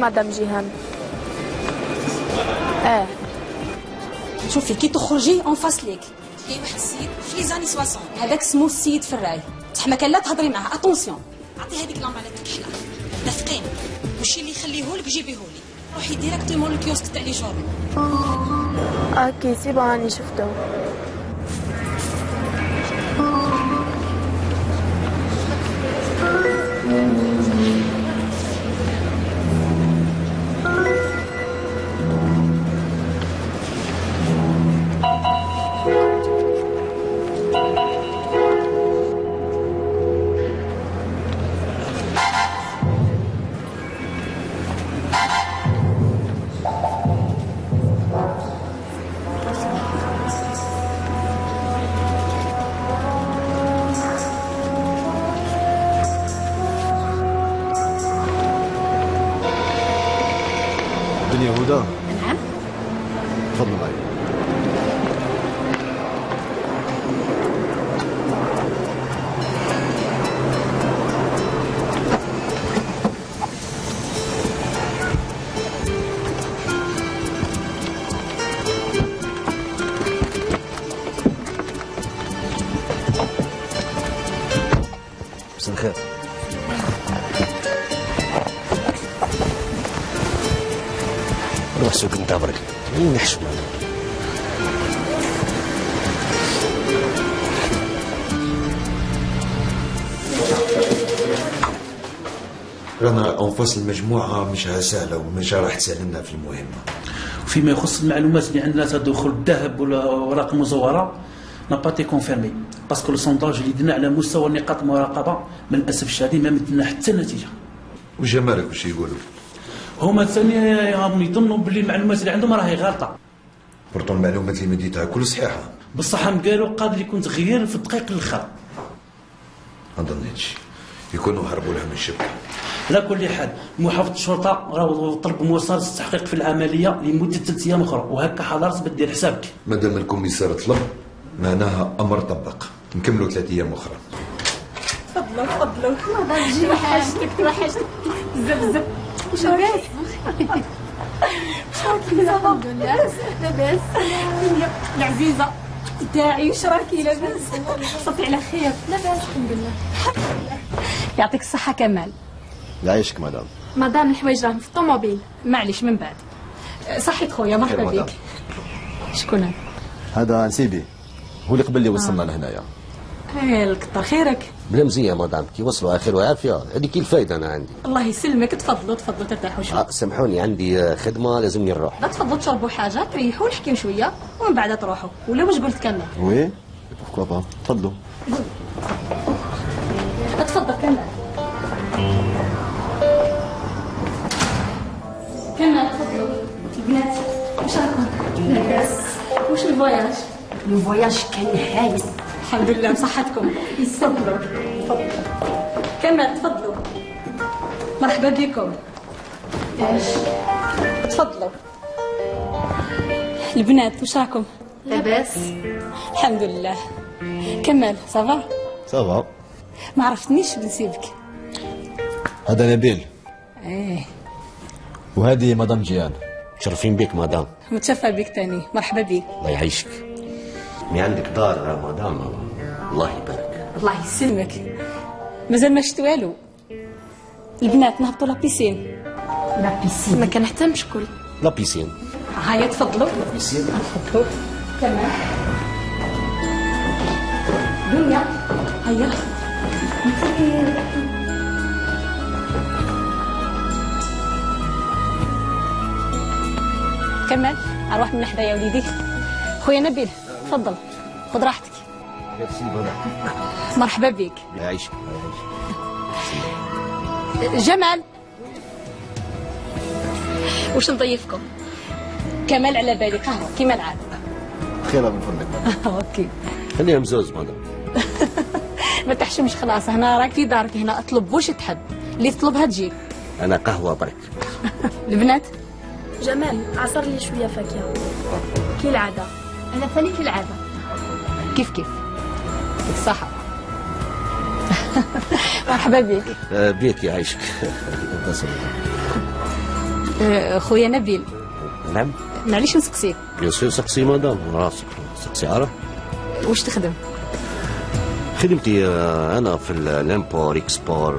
مدام جيهان. شوفي كي تخرجي اون فاس ليك كاين واحد السيد في لي زاني 60 هذاك اسمه السيد فراي، تحما كان لا تهضري معاه اتونسيون. عطي هذيك لامبه على الكحله دافقين، وشي اللي يخليهولك جيبيهولي، روحي ديريكتومون للكيوسك تاع لي جورني. اوكي سي بون راني شفتو. الدنيا هدى. نعم. تفضل معي. مساء الخير. روح سوق انت برك نحشم. رانا انفاس المجموعة مش سهلة ومش راح تسهلنا في المهمة. وفيما يخص المعلومات اللي عندنا تدخل الذهب ولا اوراق المزورة نا با تي كونفيرمي باسكو لو سونداج اللي درنا على مستوى نقاط المراقبة من الاسف الشديد ما مثلنا حتى نتيجة. وجمالك واش يقولوا؟ هما ثاني يظنوا باللي المعلومات اللي عندهم راهي غلطة. برطون المعلومات اللي مديتها كل صحيحة. بصح هم قالوا قادر يكون تغيير في الدقيق الاخر. ما ظنيتش يكونوا هربوا لها من الشبكة. على كل حال محافظة الشرطة راهو طلب مواصلة التحقيق في العملية لمدة 3 أيام أخرى، وهكا حضرت بدير حسابك. مادام الكوميسار طلب معناها أمر طبق، نكملوا 3 أيام أخرى. تفضلوا تفضلوا. مدام جيهان توحشتك بزاف. واش راك؟ الحمد لله لاباس. العزيزة تاعي واش راكي لاباس؟ صافي على خير. لاباس الحمد لله. يعطيك الصحة كمال. يعيشك مدام. مدام الحوايج راهم في الطوموبيل. معليش من بعد. صحيت خويا مرحبا بك. شكون هذا نسيبي هو اللي قبل لي وصلنا لهنايا. كتر خيرك. بلا مزيه مدام كي وصلوا خير وعافيه، هذيك الفايده انا عندي. الله يسلمك. تفضلوا تفضلوا ترتاحوا شويه. سامحوني عندي خدمه لازمني نروح. لا تفضلوا تشربوا حاجه تريحوا نحكيو شويه ومن بعد تروحوا، ولا واش قلت كمل؟ وي بوركوا با. تفضلوا. تفضل كمل. كمل تفضلوا. البنات واش راكم؟ لاباس. واش الفواياج؟ الفواياج كان هايل الحمد لله بصحتكم. تفضلوا تفضلوا. كمل تفضلوا. مرحبا بكم. ايش؟ تفضلوا. البنات واش راكم؟ لاباس الحمد لله. كمل صافا؟ صافا. ما عرفتنيش بنسيبك. هذا نبيل. ايه. وهذه مدام جيهان. متشرفين بك مدام. متشرفه بك تاني. مرحبا بك. الله يعيشك. مي عندك دار مدام الله يبارك. الله يسلمك. مازال ما شفت والو. البنات نهبطوا لابيسين. لابيسين ما كنحتمش كل. لا بيسين. هيا تفضلوا. بيسين. تفضلوا. كمان. دنيا هيا. كمل. اروح من حدايا وليدي. خويا نبيل تفضل خذ راحتك. مرحبا بك. يعيشك. جمال واش نضيفكم؟ كمال على بالي قهوه كيما العاده. خير من فضلك. اوكي خليها مزوز مدام. ما تحشمش خلاص، هنا راك في دارك، هنا اطلب واش تحب، اللي تطلبها تجيك. انا قهوه برك. البنات جمال عصر لي شويه فاكهه كي العاده. انا ثاني كالعاده. كيف كيف الصحة. مرحبا بك. بيك يعيشك. خويا نبيل، نعم. معليش نسقسيك، بيان سور سقسي مدام راسك، سقسي عرف. واش تخدم؟ خدمتي انا في الامبور اكسبور،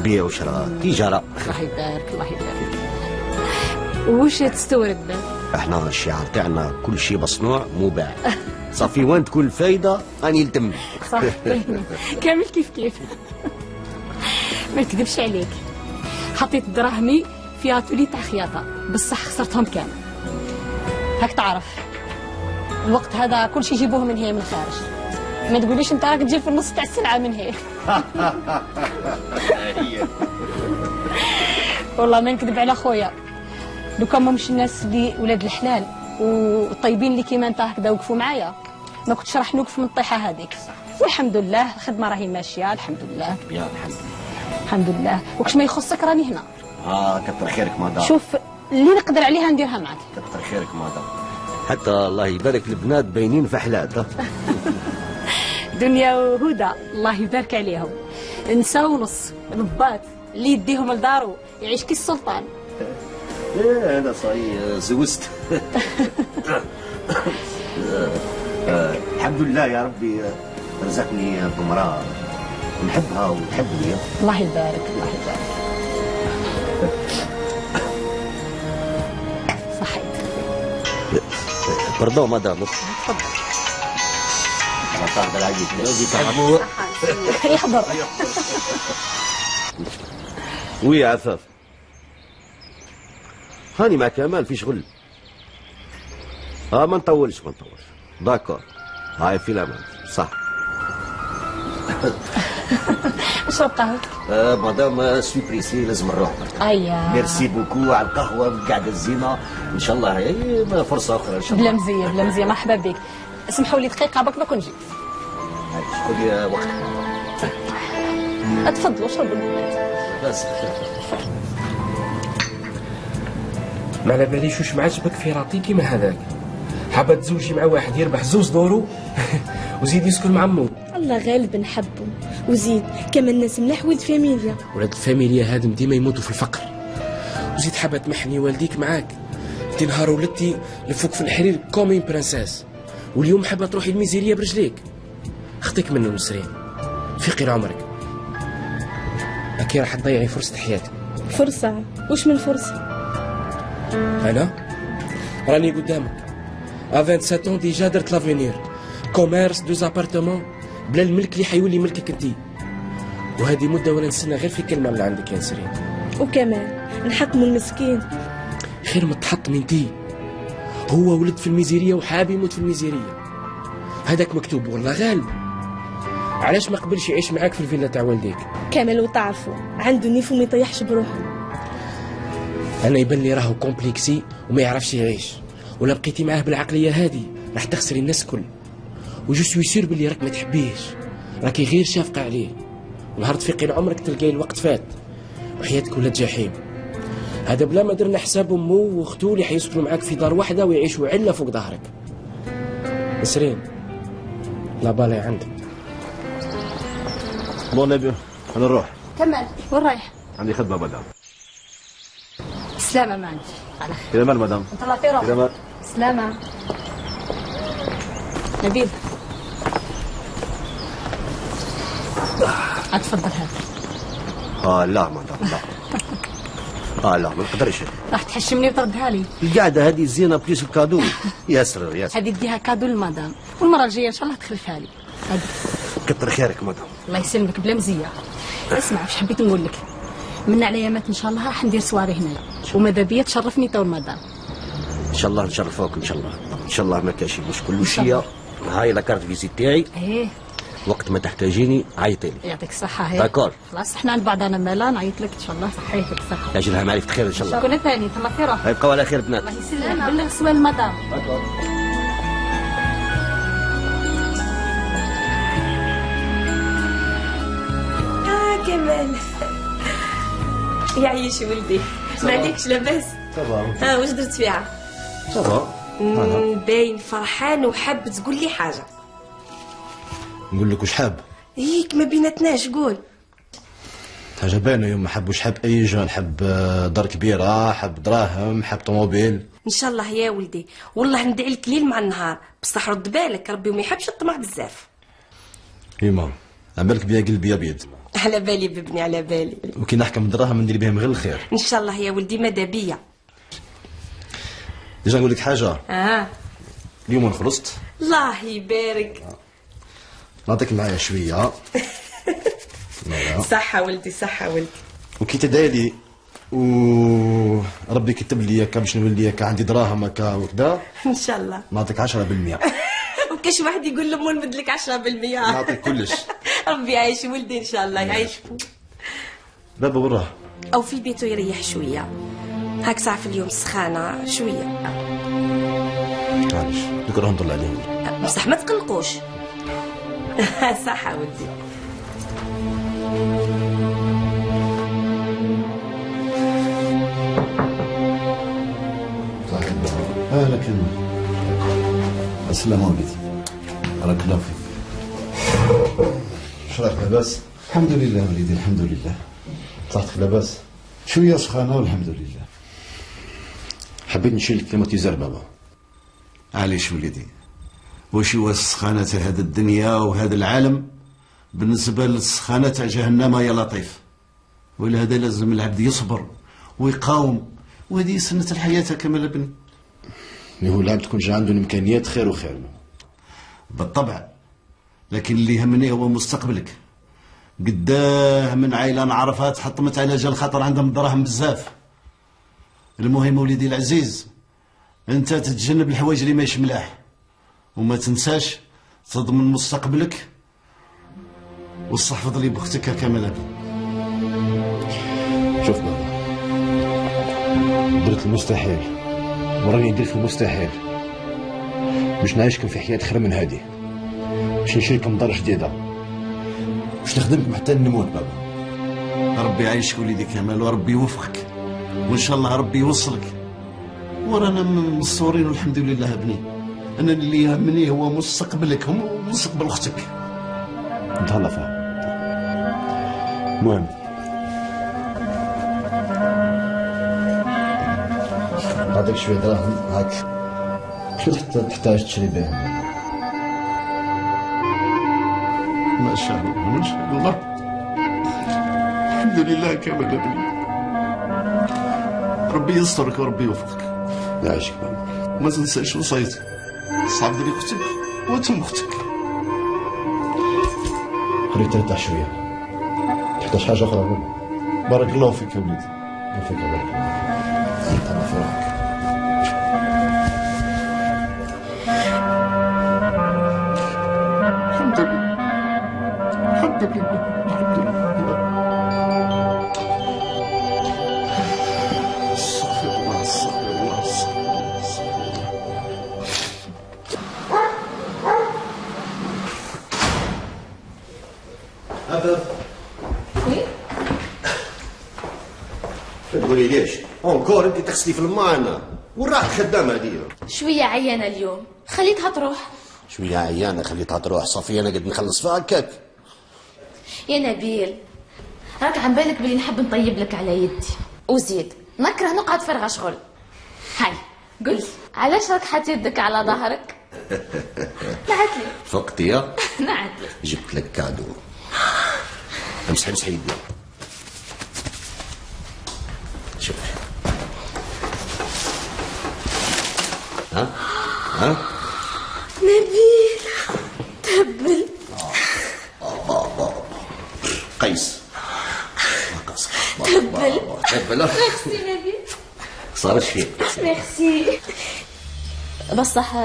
بيع وشراء، تجاره. الله يبارك الله يبارك. واش تستورد؟ احنا الشعار تاعنا كل شيء مصنوع مباع. صافي وين تكون الفايده راني نلتم. صافي كامل كيف كيف. ما نكذبش عليك، حطيت دراهمي في اتولي تاع خياطه، بصح خسرتهم كامل. هاك تعرف الوقت هذا كل شيء يجيبوه من هي من الخارج، ما تقوليش انت راك تجيب في النص تاع السلعه من هي. والله ما نكذب على خويا، لو كان مش الناس اللي ولاد الحلال والطيبين اللي كيما انت هكذا وقفوا معايا ما كنتش راح نوقف من الطيحه هذيك. والحمد لله الخدمه راهي ماشيه الحمد لله. يا الحمد لله. الحمد لله. وكش ما يخصك راني هنا. كتر خيرك مدام. شوف اللي نقدر عليها نديرها معك. كتر خيرك مدام. حتى الله يبارك البنات باينين فحلات. دنيا وهدى الله يبارك عليهم، نسا ونص نبات اللي يديهم لدارو يعيش كي السلطان. ايه انا صاي زوجت. الحمد لله يا ربي رزقني بمرأة نحبها وتحبني. الله يبارك الله يبارك. صحيت. باردون مدام. تفضل. انا صاحب العيد لازم تحبوه. يحضر. وي عفاف. هاني مع كمال في شغل. ما نطولش داكور. هاي في الامان صح. اشرب قهوة. مدام سوبريسي لازم نروح. اييه. ميرسي بوكو على القهوة والقعدة الزينة، ان شاء الله هي فرصة أخرى ان شاء الله. بلا مزية مرحبا بك. اسمحوا لي دقيقة باك باك نجي. شكون لي وقت. تفضلوا اشربوا. بس. ما على باليش واش معجبك في راطي كيما هذاك، حابه تزوجي مع واحد يربح 2 دورو وزيد يسكن مع مو. الله غالب نحبه، وزيد كما الناس ملاح ولد فاميليا. ولاد الفاميليا هادم ديما يموتوا في الفقر، وزيد حابه تمحني والديك معاك. انت نهار ولدتي لفوك في الحرير كومين برنساس، واليوم حابه تروحي الميزيريا برجليك. اخطيك منه نسرين، فيقي لعمرك، اكي راح تضيعي فرصه حياتك. فرصة؟ وش من فرصة؟ انا راني قدامك ا 27 ديجا درت لافينير، كوميرس 2 ابارتمون بلا الملك اللي حيولي ملكك انتي، وهذه مده وانا نستنى غير في كلمه من عندك يا نسرين. وكمان نحطموا المسكين. خير ما تحطم انتي، هو ولد في الميزيريا وحاب يموت في الميزيريا، هذاك مكتوب والله غالب. علاش ما قبلش يعيش معاك في الفيلا تاع والديك؟ كامل وتعرفوا عنده نيف وما يطيحش بروحه. انا يبان لي راهو كومبليكسي وما يعرفش يعيش، ولا بقيتي معاه بالعقليه هذه راح تخسري الناس كل. وجو سوي سير بلي راك ما تحبيهش، راكي غير شافقه عليه، ونهار تفيقي لعمرك تلقاي الوقت فات وحياتك ولات جحيم. هذا بلا ما درنا حساب امه واختو اللي حيسكنوا معاك في دار واحده ويعيشوا عله فوق ظهرك. نسرين لا بالي عندك. بون نبي انا نروح. كمال وين رايح؟ عندي خدمة مدام. سلامة ما عندي. على خير. إلى مال مدام. الله في روحك. إلى مال. سلامة. نبيل. اتفضل هذا. لا مدام لا. لا ما نقدرش. راح تحشمني وتردها لي. القعدة هذه زينة بليس الكادو. ياسر. هذه اديها كادو للمدام، والمرة الجاية ان شاء الله تخلفها لي. هذه. كتر خيرك مدام. الله يسلمك بلا مزية. اسمع واش حبيت نقول لك، من على يامات ان شاء الله راح ندير سواري هنا، وماذا بيا تشرفني تو المدام. ان شاء الله نشرفوك ان شاء الله. ان شاء الله ما كاش مشكل. وشيا هاي لاكارت فيزيت تاعي. ايه وقت ما تحتاجيني عيطي لي. يعطيك الصحة. هي داكور. خلاص احنا عند بعضنا مالا، نعيط لك ان شاء الله. صحيتك الصحة. يعجلها معرفة خير ان شاء الله. شكون ثاني تما في روحك. يبقوا على خير بنات. الله يسلمك بلغ سؤال المدام. كمال يعيش ولدي، ما عليكش لاباس؟ صافا. واش درت فيها؟ صافا. باين فرحان وحاب تقول لي حاجه. نقول لك واش حاب. هيك ما بيناتناش قول. حاجه باينه يوم ما حبوش، حب اي جون، حب دار كبيره، حب دراهم، حب طوموبيل. ان شاء الله يا ولدي، والله ندعي لك ليل مع النهار، بصح رد بالك ربي وما يحبش الطمع بزاف. ايما عملك بيا قلبي ابيض. على بالي بابني على بالي. وكي نحكم دراهم ندير بهم غير الخير. ان شاء الله يا ولدي ماذا بيا. ديجا نقول لك حاجه. اليوم خلصت. الله يبارك. نعطيك معايا شويه. صحة ولدي صحة ولدي. وكي تدايلي وربي كتب لي هكا باش نولي هكا عندي دراهم هكا وكذا، ان شاء الله نعطيك 10%. وكاش واحد يقول لامو نبدلك 10%. نعطيك كلش. ربي يعيش ولدي ان شاء الله يعيش. بابا وراه او في بيته يريح شويه، هاك ساعه في اليوم سخانه شويه. معليش نكره نطلع عليهم. بصح ما تقلقوش. صحة ولدي. اهلا كريم. السلام عليكم. بارك الله فيك. شراك لاباس؟ الحمد لله وليدي الحمد لله. صحتك لاباس؟ شويه سخانه والحمد لله. حبيت نشيل الكليماتيزور بابا. علاش وليدي؟ واش هو السخانه تاع هذه الدنيا وهذا العالم بالنسبه للسخانه تاع جهنم يا لطيف؟ ولهذا لازم العبد يصبر ويقاوم، وهذه سنه الحياه كما الابن. هو العبد تكون جا عنده الامكانيات خير وخير. بالطبع، لكن اللي يهمني هو مستقبلك. قداه من عائله نعرفها تحطمت على جال خاطر عندهم دراهم بزاف. المهم وليدي العزيز، انت تتجنب الحوايج اللي ماهيش ملاح، وما تنساش تضمن مستقبلك واستحفظ لي بختك كاملة. شوف بابا، درت المستحيل وراني ندير في المستحيل باش نعيشكم في حياة خير من هذه، باش نشريكم دار جديدة، باش نخدمكم حتى نموت بابا. ربي يعيشك وليدي كمال، وربي يوفقك، وان شاء الله ربي يوصلك. ورانا مصورين والحمد لله ابني. انا اللي يهمني هو مستقبلك ومستقبل اختك. نتهلا فيها. المهم نعطيك شوية دراهم هاك، شو تحتاج تشري بهم؟ ما شاء الله ما شاء الله، الحمد لله كامل ابني. ربي يسترك وربي يوفقك. يعيشك بابا. ما تنساش وصيتي، صعب لي اختك وتم اختك. خليك ترتاح شوية. تحتاج حاجة أخرى بابا؟ بارك الله فيك يا وليدي. الله فيك بارك الله. الله في روحك. الحمد لله الحمد لله الحمد لله. استغفر الله استغفر الله استغفر الله. أبا وي تقولي ليش؟ اونكور انت تغسلي في الماء انا وين راح الخدامه هذه؟ شوية عيانة اليوم، خليتها تروح. شويه عيانه خليتها تروح، صافي انا قد نخلص فيها هكاك. يا نبيل، راك عم بالك بلي نحب نطيب لك على يدي، وزيد نكره نقعد فارغة شغل. هاي قل علاش راك حاط يدك على ظهرك؟ نعتلي فقتي يا نعتلي جبت لك كادو. امسحي يدي. شوف ها نبيل تبل قيس تبل تبل. ميرسي نبيل. صار شيء. ميرسي. بصح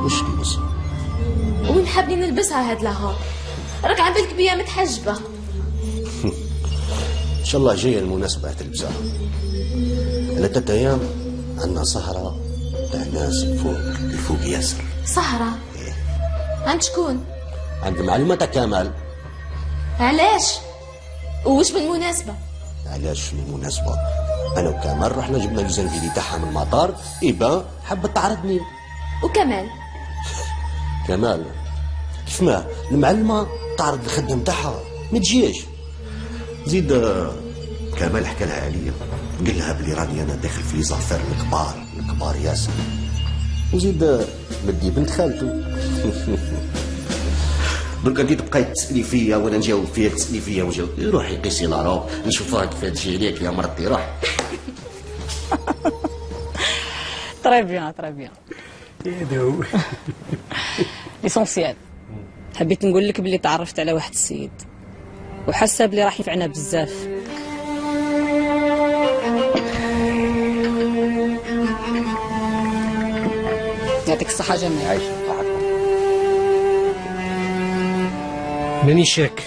وش اللي بص؟ وين حابين نلبسها هاد لهور؟ راك عم بالك بيا متحجبة. ان شاء الله جايه المناسبه تلبسها. انا 3 ايام عندنا سهره تاع ناس الفوق ياسر. سهرة؟ عند شكون؟ عند معلوماتك كمال. علاش؟ وش بالمناسبة؟ علاش المناسبة؟ أنا وكمال رحنا جبنا الجزنفيلي تاعها من المطار، إيبا حبت تعرضني. وكمال؟ كمال كيف ما المعلمة تعرض الخدم تاعها ما تجيش. زيد كمال حكى لها عليا، قال لها بلي راني انا داخل في زعفر الكبار ياسر، وزيد بدي بنت خالته. دركا كي تبقاي تسالي فيا وانا نجاوب فيها، تسالي فيا وجاوب، روحي قيسي لاروب نشوفها كيفاش تجي عليك يا مرتي، روح. تري بيان يدو ليسونسيال. حبيت نقول لك بلي تعرفت على واحد السيد وحاسه بلي راح ينفعنا بزاف. يعطيك الصحة جميل. عايشة ماني شاك،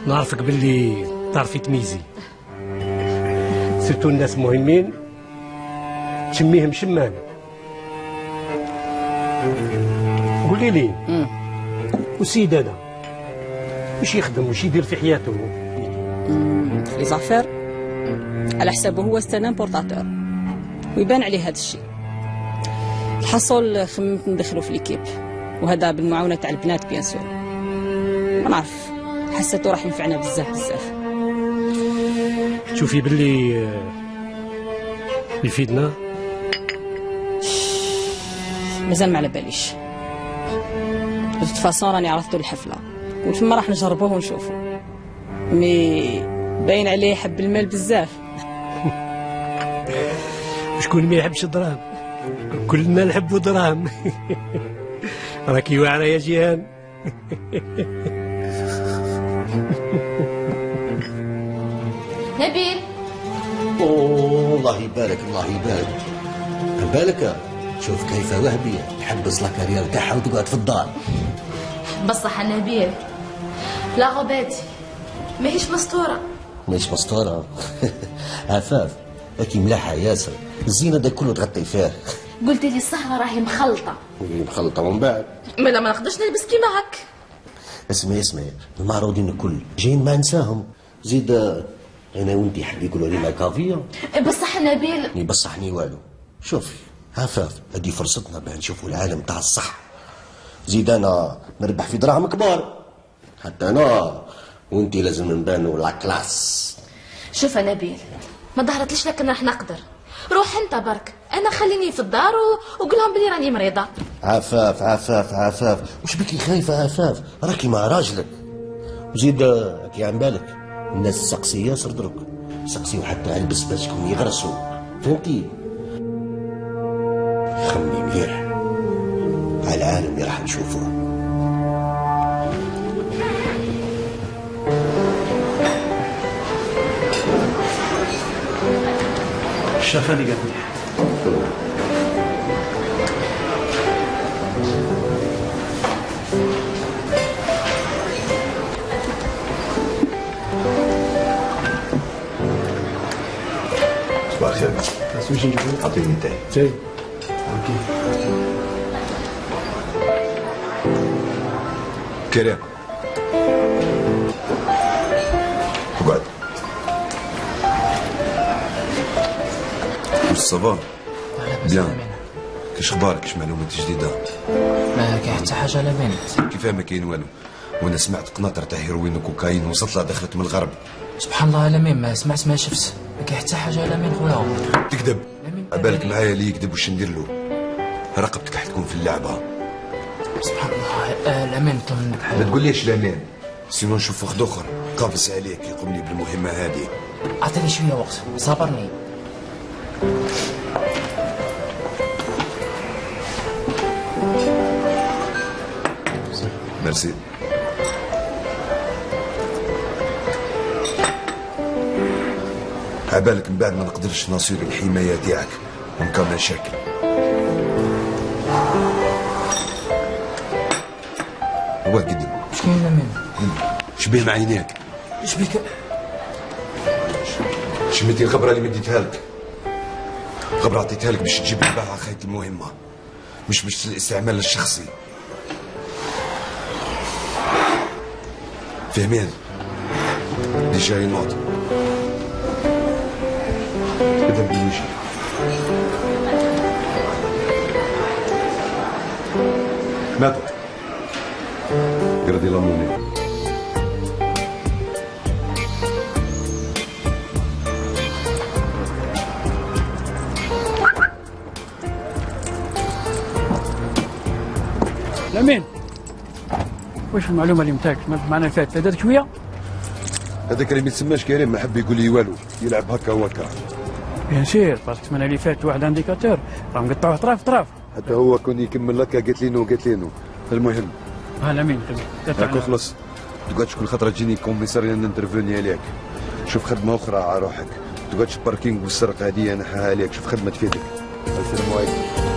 نعرفك باللي تعرفي تميزي، سيرتو الناس مهمين تشميهم شمانة. قولي لي والسيد هذا واش يخدم واش يدير في حياته؟ في زعفر على حسابه هو ستان امبورطاتور ويبان عليه هذا الشيء. الحصول خممت ندخلو في ليكيب وهذا بالمعاونة تاع البنات بيان سور. ما نعرف، حسيتو راح ينفعنا بزاف. تشوفي باللي يفيدنا؟ مازال ما على باليش، de toute façon راني عرضتو الحفلة وتما راح نجربوه ونشوفو، مي باين عليه يحب المال بزاف. وشكون ما يحبش الدراهم؟ كلنا نحبوا دراهم. راكي واعرة يا جيهان. نبيل الله يبارك الله يبارك. بالك شوف كيف وهبي تحبس لا كارير تاعها وتقعد في الدار. بصح نبيل لا غباتي ماهيش مسطورة. ماهيش مسطورة. عفاف هاكي ملاحة ياسر، الزينة دا كله تغطي فيه. قلت لي السهرة راهي مخلطة. مخلطة ومن بعد ما نقدرش نلبس كيما هك. اسمعي المعروضين الكل جايين ما نساهم. زيد انا وانتي حبي يقولوا لي ماكافيا. بصح نبيل يبصحني والو. شوفي عفاف هذه فرصتنا باه نشوفوا العالم تاع الصح. زيد انا نربح في دراهم كبار، حتى انا وانتي لازم نبانوا لا كلاس. شوف يا نبيل ما ظهرتليش لكن راح نقدر. روح انت برك، انا خليني في الدار وقولهم بلي راني مريضه. عفاف وش بكي خايفه عفاف؟ راكي مع راجلك. وزيد كي عن بالك الناس سقسي ياسر درك، سقسيو حتى على البسباسكم يغرسوا، فهمتي؟ خمي مليح على العالم اللي راح نشوفوه. الشافاني قال لي صباح الخير. واش نجيبو؟ اعطيني تاي. جاي. كريم اقعد. واش صافا؟ بيان. كاش اخبارك؟ كاش معلومات جديده؟ ما كاين حتى حاجه لا بينات. كيفاه ما كاين والو؟ وانا سمعت قناطر تاع هيروين وكوكايين وصلت لها دخلت من الغرب. سبحان الله لامين ما سمعت ما شفت، ما كاين حتى حاجه لامين خويا. تكذب. عبالك معايا اللي يكذب واش ندير له؟ رقبتك راح تكون في اللعبه. سبحان الله لامين طمنك ما تقوليش لامين، سينو نشوف واحد اخر قافص عليك يقوم لي بالمهمه هذه. اعطيني شويه وقت صبرني. ميرسي. عبالك من بعد ما نقدرش نصير الحمايه تاعك ونكون مشاكل. هو قدم. شكون لامين؟ شبيه مع عينيك؟ اش بك؟ شميتي الغبره اللي مديتها لك؟ غبره عطيتها لك باش تجيب لي بها خيط المهمه، مش باش الاستعمال الشخصي. فهمين؟ ديجا ينوض كذا بالوجه. ماتوا قردي لاموني. امين واش المعلومه اللي متاعك معنا اللي فاتت شويه؟ هذاك اللي ما يتسماش كريم ما حب يقول لي والو، يلعب هكا وهكا. بيان سير باسكو السمانه اللي فاتت واحد انديكاتور راه مقطعوه طراف طراف. حتى هو كون يكمل هكا قالت لي نو. المهم امين هاكا خلص. تقعدش كل خطره تجيني كوميساريه ننترفوني عليك. شوف خدمه اخرى على روحك. تقعدش باركينغ والسرقه هذه نحيها عليك. شوف خدمه تفيدك. السلام عليكم.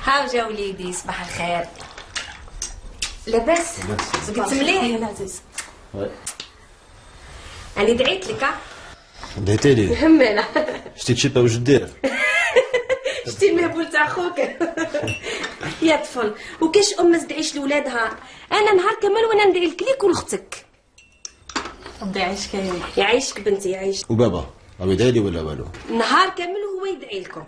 هاو جا وليدي صباح الخير. لاباس؟ قلت مليح يا العزيز. انا دعيت لك. دعيتي لي؟ مهمله. شتي تشيبه واش دير؟ شتي المهبول تاع خوك. يا طفل وكاش ام ما تدعيش لولادها؟ انا نهار كامل وانا ندعي لك ليك ولختك. ربي يعيشك يعيشك بنتي يعيشك. وبابا راه يدعي لي ولا والو؟ نهار كامل وهو يدعي لكم.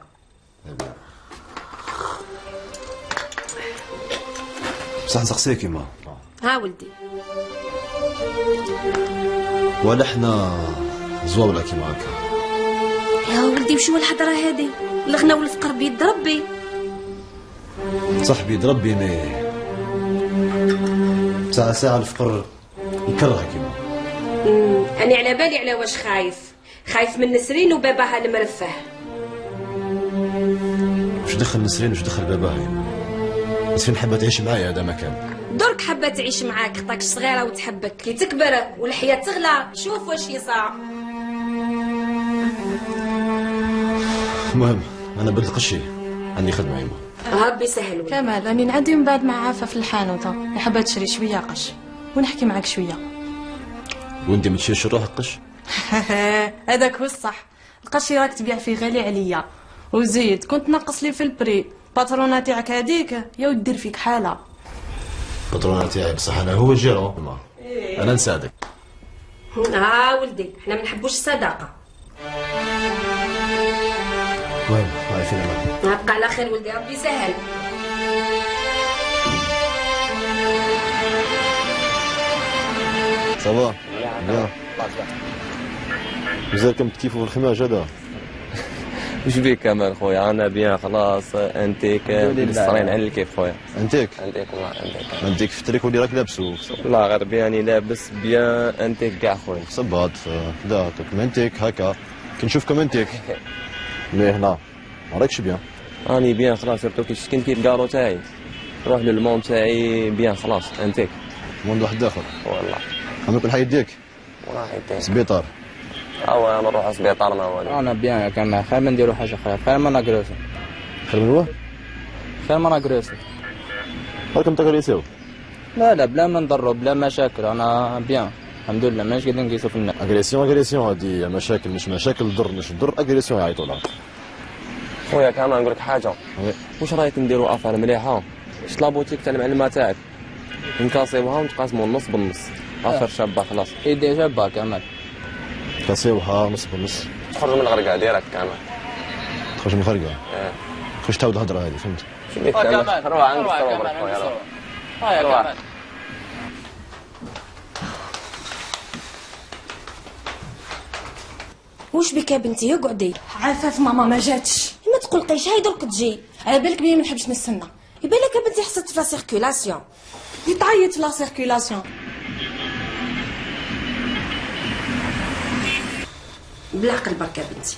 بصح نسقسيك كيما ها ولدي ولا حنا زواوله كيما هكا. يا ولدي وشو الحضره هذه؟ الغنى والفقر بيد ربي. صح بيد ربي مي ساعة الفقر يكرهها كيما. أنا على بالي على واش خايف من نسرين وباباها المرفه. وش دخل نسرين وش دخل باباها؟ نسرين حابة تعيش معايا هذا مكان. درك حابة تعيش معاك خطاك صغيرة وتحبك كي تكبر والحياة تغلى شوف واش يصاع. المهم أنا بنت القشي عندي خدمة يما. ربي يسهل ولد. كمال راني نعدي من بعد مع عافا في الحانوته حابه تشري شويه قش ونحكي معاك شويه. وانت ما تشريش روحك قش؟ هذاك هو الصح. القش راك تبيع فيه غالي عليا وزيد كنت نقص لي في البري. باترونه تاعك هذيك يا ودير فيك حاله. باترونه تاعي بصح انا هو جيرو انا نساعدك. ولدي احنا ما نحبوش الصداقه. المهم الله فينا معك. نبقى على خير ولدي ربي يسهل. صافا بيان مازالكم تكيفوا في الخماج هذا؟ وش بيك كمال خويا؟ انا بيان خلاص. انتيك مسترين على الكيف خويا. انتيك والله انتيك. انتيك في التريك اللي راك لابسو. لا غير بياني لابس بيان انتيك كاع خويا. صباط لا كيما انتيك هكا كي نشوفكم انتيك. مي هنا ما راكش بيان. راني بيان خلاص سيرتو كي شكين كي الكارو تاعي نروح للمون تاعي بيان خلاص انتيك. موند واحد اخر والله. عمرك كل حي يديك؟ والله يديك. سبيطار. انا نروح سبيطار ما والو. انا بيان يا كمال خير ما نديرو حاجه خير ما ناكروسو. خير من هو؟ خير ما ناكروسو. راكم تاكريسيو؟ لا بلا ما نضرو بلا مشاكل انا بيان الحمد لله مانيش قاعدين نقيسو في الناس. اغريسيون هادي مشاكل مش مشاكل ضر مش ضر اغريسيون يعيطوا لها. خويا كمان نقول لك حاجه. واش رايك نديرو افار مليحه؟ شت لابوتيك تاع المعلمه تاعك نكاسيوها ونتقاسمو النص بالنص. افر شابه خلاص. ايدي شابه كمال. كاسيوها نص بالنص. تخرج من الغرقه ديريكت كمان. تخرج من الغرقه؟ تخرج تعاود الهضره هذه فهمت؟ كمال روح عندك برك خويا روح. وش بك يا بنتي اقعدي. عفاف ماما ما جاتش. ما تقلقيش هاي درك تجي. على بالك بيا ما نحبش نستنى. يبالك يا بنتي حسيت في لا سيركولاسيون. تعيط في لا سيركولاسيون. بالعقل برك يا بنتي.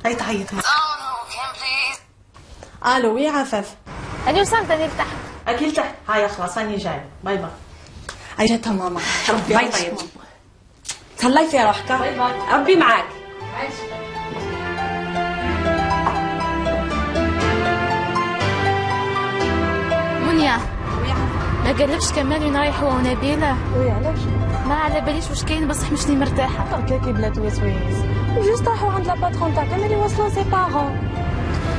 هاي تعيط الو يا عفاف. انا وصلت انا لتحت. اكيد تحت. هاي خلاص راني جاي. باي باي. هاي جاتها ماما. ربي يطيب. تهلاي في روحك. باي باي. ربي معاك. منيا ما قالكش كمال وين رايح هو ونبيله؟ وي علاش؟ ما على باليش واش كاين بصح مشني مرتاحه. قلت لك بلاد وسويس جوست راحوا عند لاباترون تاع كمال يوصلوا سي بارون.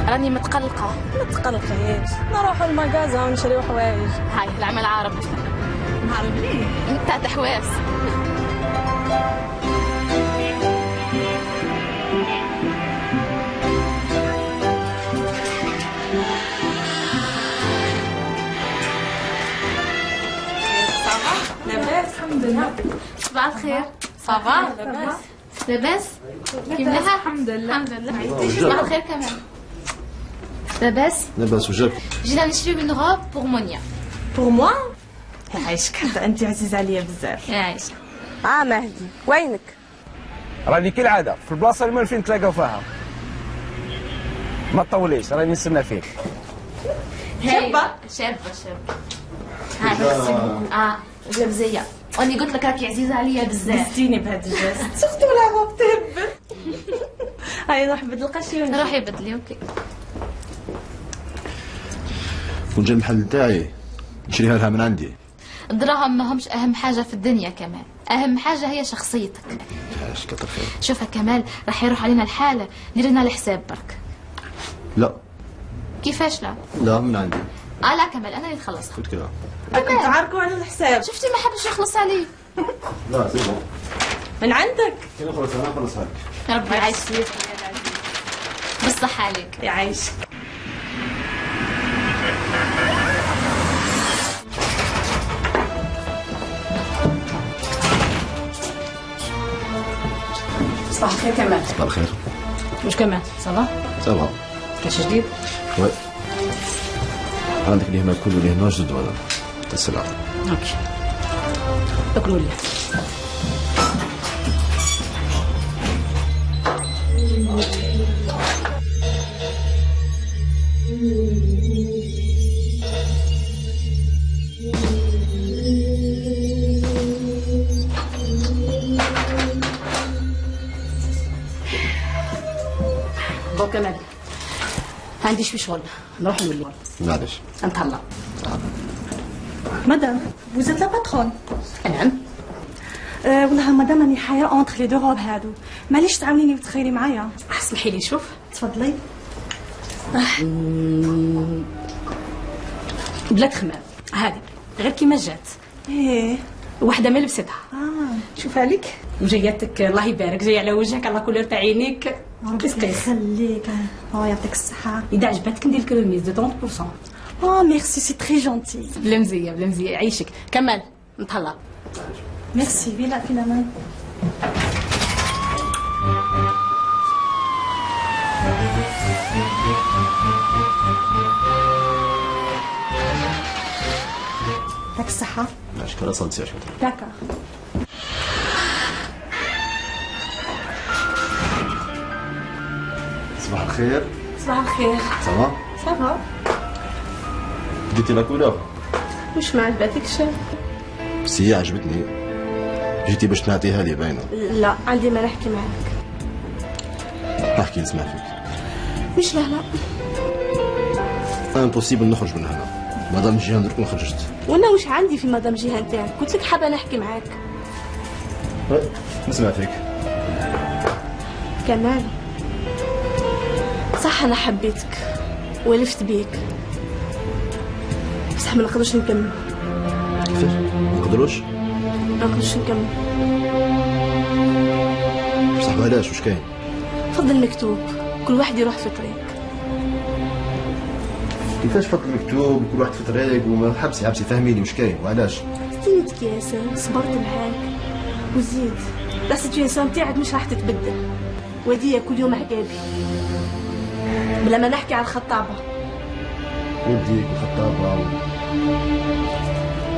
راني متقلقه. ما تقلقيش نروحوا المغازا ونشريو حوايج. هاي العمل عارب. عارب ليه؟ تاع تحواس. لاباس؟ لاباس الحمد لله. صباح الخير. صباح لاباس. لاباس؟ كيف لها؟ الحمد لله. الحمد لله. صباح الخير كمان. لاباس؟ لاباس وجاك؟ جينا نشري من غاب بور مونيا. بور موا؟ يعيشك حتى انت عزيزه عليا بزاف. يعيشك. مهدي وينك؟ راني كالعاده في البلاصه اللي فين نتلاقاو فيها. ما تطوليش راني نستنى فيك. شابه شابه شابه. جبزيه. واني قلت لك راكي عزيزه عليا بزاف. دزتيني بهذا الجاست. شفتوا ولا غاب تهبل. هاي نروح نبدل القشي ونجي. روحي بدلي اوكي. كون جا المحل نتاعي نشريها لها من عندي. الدراهم ما همش اهم حاجه في الدنيا كمال، اهم حاجه هي شخصيتك. ايش كتر خير. شوف يا كمال راح يروح علينا الحاله، دير لنا الحساب برك. لا كيفاش لا؟ لا من عندي. لا كمال انا اللي نخلصها. قلت كده. راكم تعاركوا على الحساب. شفتي ما حبش يخلص عليه. لا سي بون. من عندك؟ كي نخلص انا نخلصها لك. يا ربي يعيشك. بالصحة عليك. يعيشك. صباح الخير كمال. صباح الخير. واش كمال؟ صافا؟ صافا. كاش جديد؟ وي. عندك اللي هما الكل واللي هنا جدد ولا؟ السلعة. اوكي. تاكلوا لي. بو كمال عندي شوي شغل نروح نولي. معليش. نتهلا. مدام vous êtes la patronne. نعم. والله مدام راني حايره اونتر لي دو روب هادو، معليش تعاونيني وتخيري معايا. اسمحي لي شوف. تفضلي. بلاد خمام هذه غير كيما جات. ايه وحده ما لبستها. شوف عليك. وجاياتك الله يبارك، جايه على وجهك على كولور تاع عينيك. ربي يخليك. يعطيك الصحه. اذا عجبتك ندير لك ريميز دو 30%. ميرسي سي تري جونتي. بلا مزيه بلا مزيه يعيشك. كمال نتهلا. ميرسي فيلا في الامان. يعطيك الصحة. شكرا صنتي. داكا. صباح الخير. صباح الخير. صافا؟ صافا. بديتي لا كولور؟ واش ما عجبتكش؟ بس هي عجبتني. جيتي باش نعطيها لي باينه. لا عندي ما نحكي معاك. نحكي نسمع فيك. مش لا لا. امبوسيبل نخرج من هنا. مادام جيهان درك ما خرجت. وانا واش عندي في مدام جيهان تاعك؟ قلت لك حابه نحكي معاك. نسمع فيك. كمال صح انا حبيتك ولفت بيك، بصح ما نقدرش نكمل. كيفاش؟ ما نقدروش؟ ما نقدرش نكمل. بصح علاش واش كاين؟ فضل مكتوب كل واحد يروح في طريق. كيفاش فضل مكتوب كل واحد في طريق وما حبسي فهميني واش كاين وعلاش؟ استنيتك يا سام، صبرت معاك وزيد. لا سيتوياسيون تاعك مش راح تتبدل، وديا كل يوم عقابي بلا ما نحكي على الخطابه. وديك الخطابه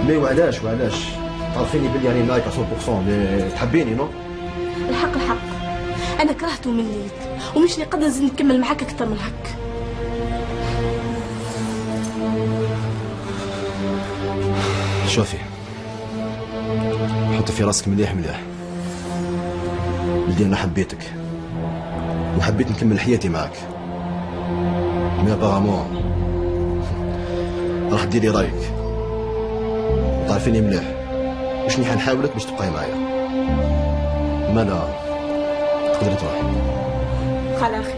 ليه وعلاش تعرفيني بلي راني معاك 100% مي تحبيني نو؟ الحق انا كرهته من ليك ومش نقدر نزيد نكمل معاك اكثر من هك. شوفي حطي في راسك مليح بلي انا حبيتك وحبيت نكمل حياتي معاك، مي ابارامون راح ديري رايك وتعرفيني مليح واش ني حنحاولك باش تبقاي معايا. ما لا تقدري تروحي. على خير.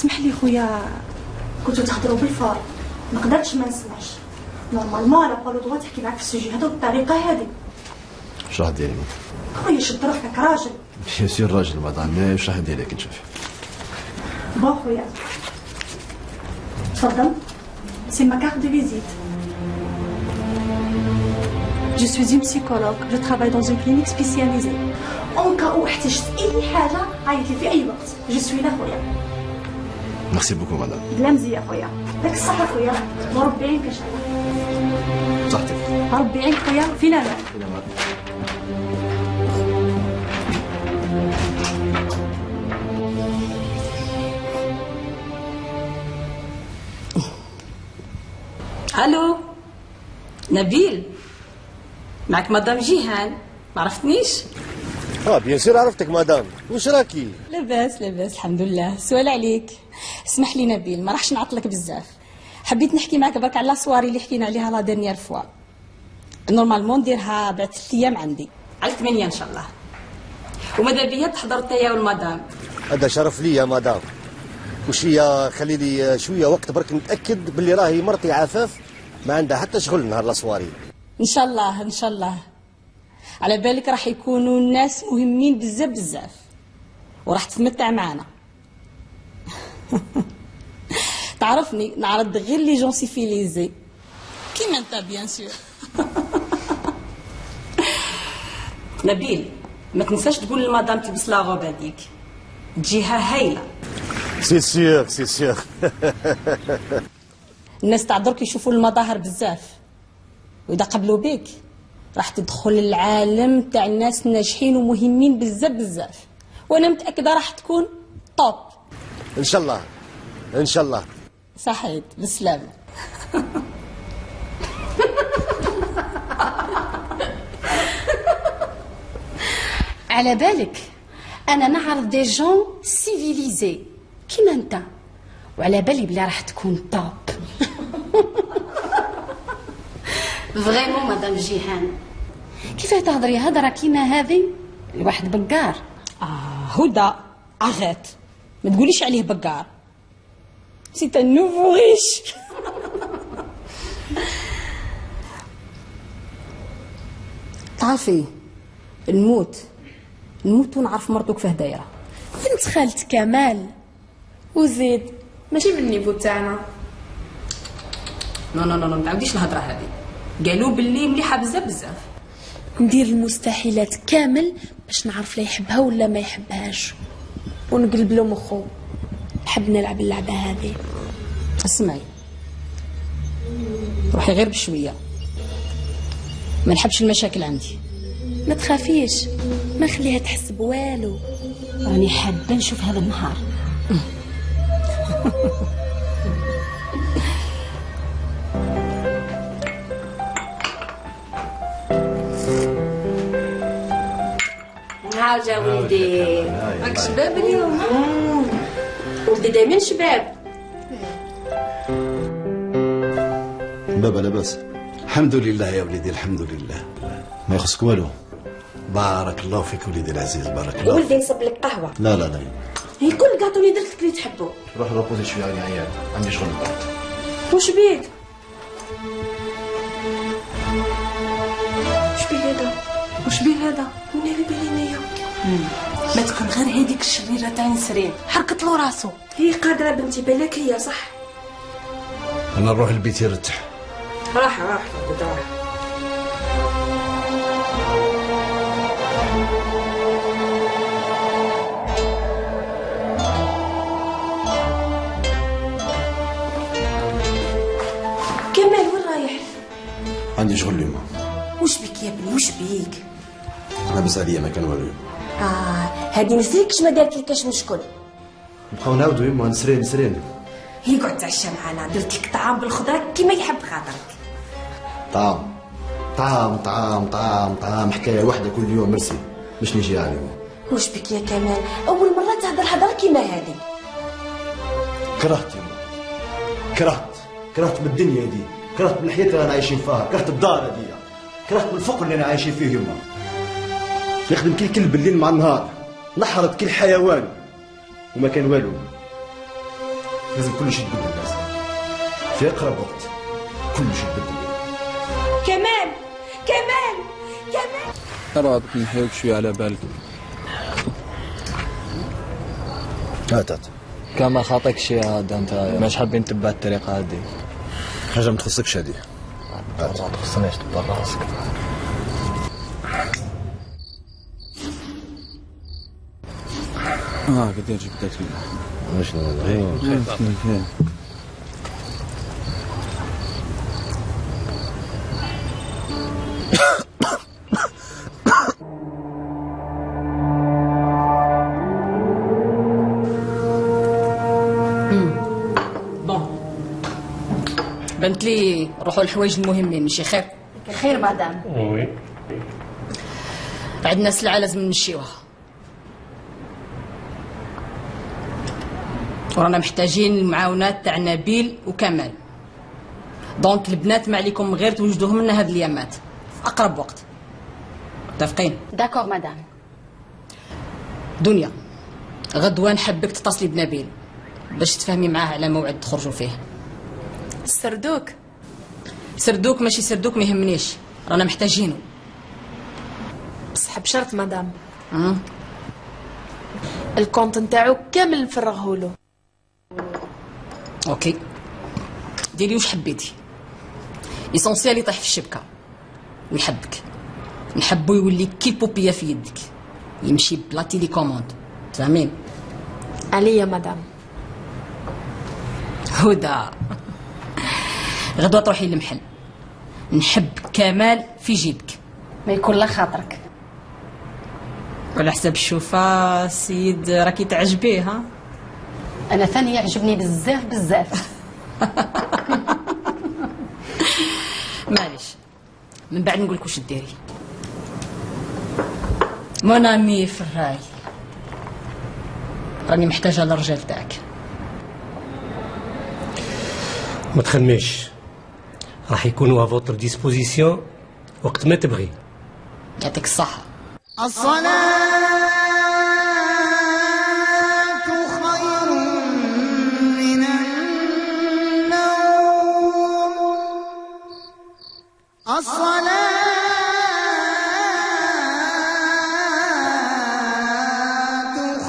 اسمح لي خويا، كنتو تهضروا بالفار، ما قدرتش ما نسمعش. نورمالمون انا بالو دغوا تحكي معاك في السوجي هذا بالطريقه هذه. واش راح ديري؟ خويا شد روحك راجل. بيان سور راجل مدام، واش راح ندير لك نشوفي. بون خويا تفضل، سي ما كارت دو فيزيت. Je suis une psychologue, je travaille dans une clinique spécialisée. En cas où احتجت أي حاجة عيط لي في أي وقت، je suis là خويا. ميرسي بوكو مدام. بلا مزية خويا، لك الصحة خويا، وربي يعينك إن شاء الله. صحتك. ربي يعينك خويا، في الأمان. في الأمان. الو نبيل، معك مدام جيهان، ما عرفتنيش؟ بيان سور عرفتك مدام، واش راكي؟ لاباس الحمد لله. سؤال عليك، اسمح لي نبيل، ما راحش نعطلك بزاف. حبيت نحكي معك برك على الصواري اللي حكينا عليها لا ديرنيير فوا. نورمالمون نديرها بعد 3 ايام عندي، على 8 ان شاء الله. وماذا بيا تحضر تايا والمدام. هذا شرف لي يا مدام. وش هي، خلي لي شويه وقت برك نتاكد باللي راهي مرتي عفاف ما عندها حتى شغل نهار الصواري. ان شاء الله ان شاء الله. على بالك راح يكونوا الناس مهمين بزاف وراح تتمتع معنا. تعرفني نعرض غير لي جون سيفيليزي كيما انت بيان سور. نبيل، ما تنساش تقول للمدام تلبس لا غوب هذيك، تجيها هايله. سي سيغ سي سيغ. الناس تاع درك يشوفوا المظاهر بزاف، واذا قبلوا بيك راح تدخل العالم تاع الناس ناجحين ومهمين بزاف، وانا متاكده راح تكون توب ان شاء الله ان شاء الله. صحيت بالسلامه. على بالك انا نعرف دي جون سيفيليزي كيما انت، وعلى بالي بلي راح تكون توب. فريمون مدام جيهان، كيف تهضري هضره كيما هذه لواحد بقار؟ هدى اغات، ما تقوليش عليه بقار، سي ان نوفو ريش. تعرفي نموت ونعرف مرتو كيفاه دايره. بنت خالت كمال وزيد ماشي من النيفو تاعنا. نو ما تعاوديش الهضره هذه، قالوا باللي مليحه بزاف. ندير المستحيلات كامل باش نعرف لا يحبها ولا ما يحبهاش، ونقلب له مخو. نحب نلعب اللعبه هذه. اسمعي، روحي غير بشويه، ما نحبش المشاكل عندي. ما تخافيش، ما خليها تحس بوالو، راني حابه نشوف هذا النهار. هاجا ولدي، راك شباب اليوم. ولدي دايما شباب. بابا لاباس؟ الحمد لله يا وليدي الحمد لله. ما يخصك والو؟ بارك الله فيك وليدي العزيز، بارك الله. ولدي نصب لك قهوه. لا هي كل الكاطو اللي درت لك اللي تحبه. روح روبوزي شويه، راني عيان عندي شغل. واش بيك؟ واش بيه هذا؟ منين بالينيا؟ ما تكون غير هذيك الشريره تاع نسرين حركت له راسو. هي قادره بنتي، بالك هي صح. انا نروح البيت يرتاح. راح كمال وين رايح؟ عندي شغل اليوم. وش بيك يا ابني وش بيك؟ لاباس عليا ما كان والو. هادي نسيتكش ما دارت لكاش مشكل. نبقاو نعاودو يما نسرين. هي قعد تعشى معنا، درت لك طعام بالخضره كيما يحب خاطرك. طعام حكايه واحده كل يوم مرسي، باش نجي عليهم. وش بك يا كمال؟ اول مره تهضر هضره كيما هذه. كرهت يما، كرهت بالدنيا دي، كرهت بالحياه اللي انا عايشين فيها، كرهت الدار هذي، كرهت بالفقر اللي انا عايشين فيه يما. يخدم كل كلب بالليل مع النهار، نحرت كل حيوان وما كان والو. لازم كل شيء يتبدل لازم في اقرب وقت كل شيء يتبدل. كمال كمال كمال راه بك نحيوك شويه على بالك. هات كمال خاطيك شي هذا انت ماش حابين تبع الطريقه هذه. حاجه ما تخصكش هذه. ما تخصنيش تبع راسك. قدير جبتك لي واش نبغي بنت لي روحوا الحوايج المهمين ماشي خير. خير مدام. وي عندنا سلعه لازم نمشيوها ورانا محتاجين المعاونات تاع نبيل وكمال. دونك البنات ما عليكم غير توجدوهم لنا هاد اليامات في اقرب وقت. متفقين؟ داكور مدام. دنيا غدوه نحبك تتصلي بنبيل باش تفهمي معاه على موعد تخرجوا فيه. سردوك سردوك ماشي سردوك ما يهمنيش، رانا محتاجينه. بصح بشرط مدام الكونت نتاعو كامل نفرغهولو. اوكي ديري واش حبيتي، ليسونسيال يطيح في الشبكه ويحبك. نحبو يولي كي البوبيه في يدك يمشي بلا تيليكوموند. فاهمين؟ عليا مدام. هدى غدوه تروحي للمحل، نحب كمال في جيبك ما يكون لا خاطرك. وعلى حساب الشوفه سيد راكي تعجبيه. ها انا ثاني يعجبني بزاف بزاف. معليش من بعد نقول لك واش ديري. مونامي في الراي راني محتاجه للرجال تاعك. ما تخميش راح يكونوا افوتر ديسبوزيسيون وقت ما تبغي. يعطيك الصحه. الصلاة خير من النوم. الصلاة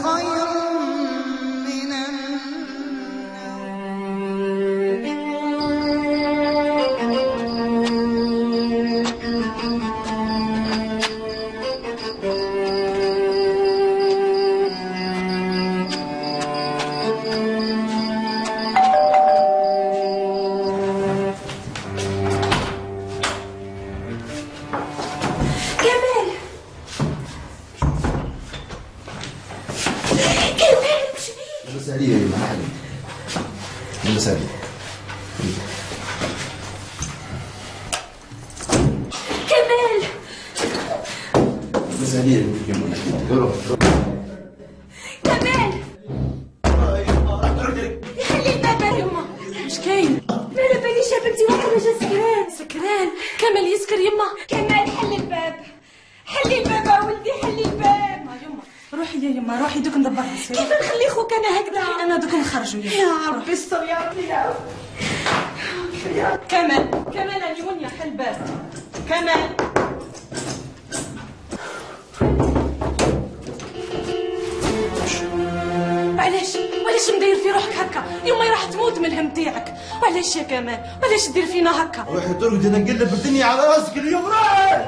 خير من سكران. كمال يسكر يما. كمال حلي الباب، حلي الباب يا ولدي، حلي الباب. يما روحي يا يما روحي دوك ندبرها. كيف نخلي خوك انا هكذا؟ انا دوك نخرجوا يا ربي استر يا ربي يا ربي. كمال راني ونيا حل الباب. كمال علاش مدير في روحك هكا؟ يما راح تموت من الهم تاعك. وعلاش يا كمال؟ وعلاش دير فينا هكا؟ روحي ترقدي انا نقلب الدنيا على راسك اليوم. روحي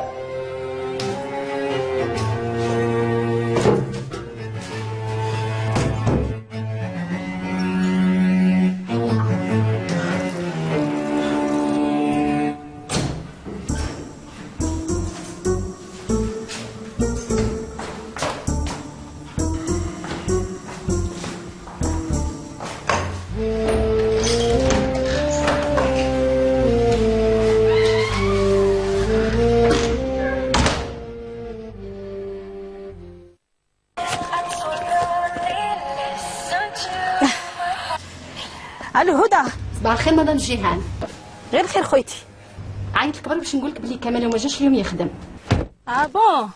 الو هدى. صباح الخير مدام جيهان. غير خير خويتي. عيط لك برك باش نقول لك بلي كمال ما جاش اليوم يخدم. بون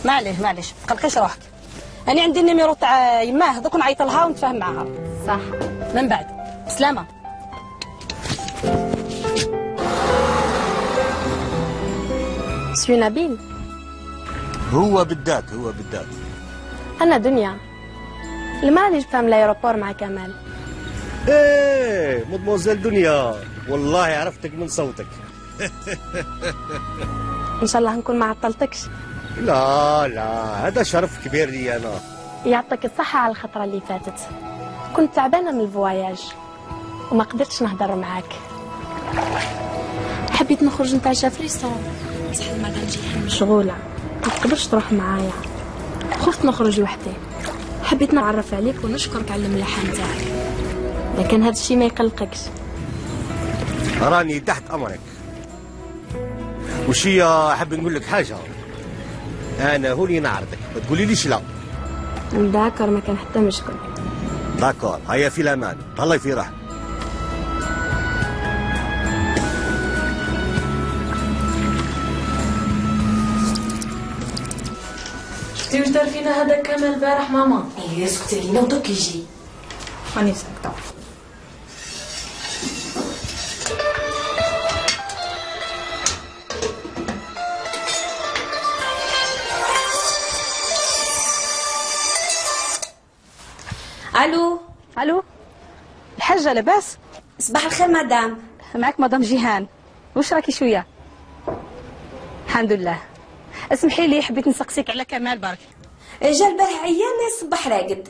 معليش ما تقلقيش روحك. انا عندي النيميرو تاع يماه دوك نعيط لها ونتفاهم معاها. صح. من بعد سلامه. سوي نبيل. هو بالذات انا دنيا المرة اللي جبتها من الايروبور مع كمال. ايه مدموزيل دنيا، والله عرفتك من صوتك. ان شاء الله نكون ما عطلتكش. لا هذا شرف كبير لي انا. يعطيك الصحة على الخطرة اللي فاتت، كنت تعبانة من الفواياج وما قدرتش نهضر معاك. حبيت نخرج نتعشى في ريستورون بصح المدام جيهان مشغولة ما تقدرش تروح معايا، خفت نخرج وحدي. حبيت نعرف عليك ونشكرك على الملاحة نتاعك، لكن هذا الشيء ما يقلقكش. راني تحت امرك. وشي احب نقول لك حاجه، انا هوني نعرضك ما تقولي ليش لا. داكر ما كان حتى مشكل. داكور، هيا في الامان، الله في راحه. شفتي واش دار فينا هذا كمال البارح ماما؟ ايه اسكتي لينا ودوك يجي. راني ساكته. الو الحاجه لاباس؟ صباح الخير مدام. معك مدام جيهان، واش راكي شويه؟ الحمد لله. اسمحي لي حبيت نسقسيك على كمال برك. جا البارح عيان الصباح راقد.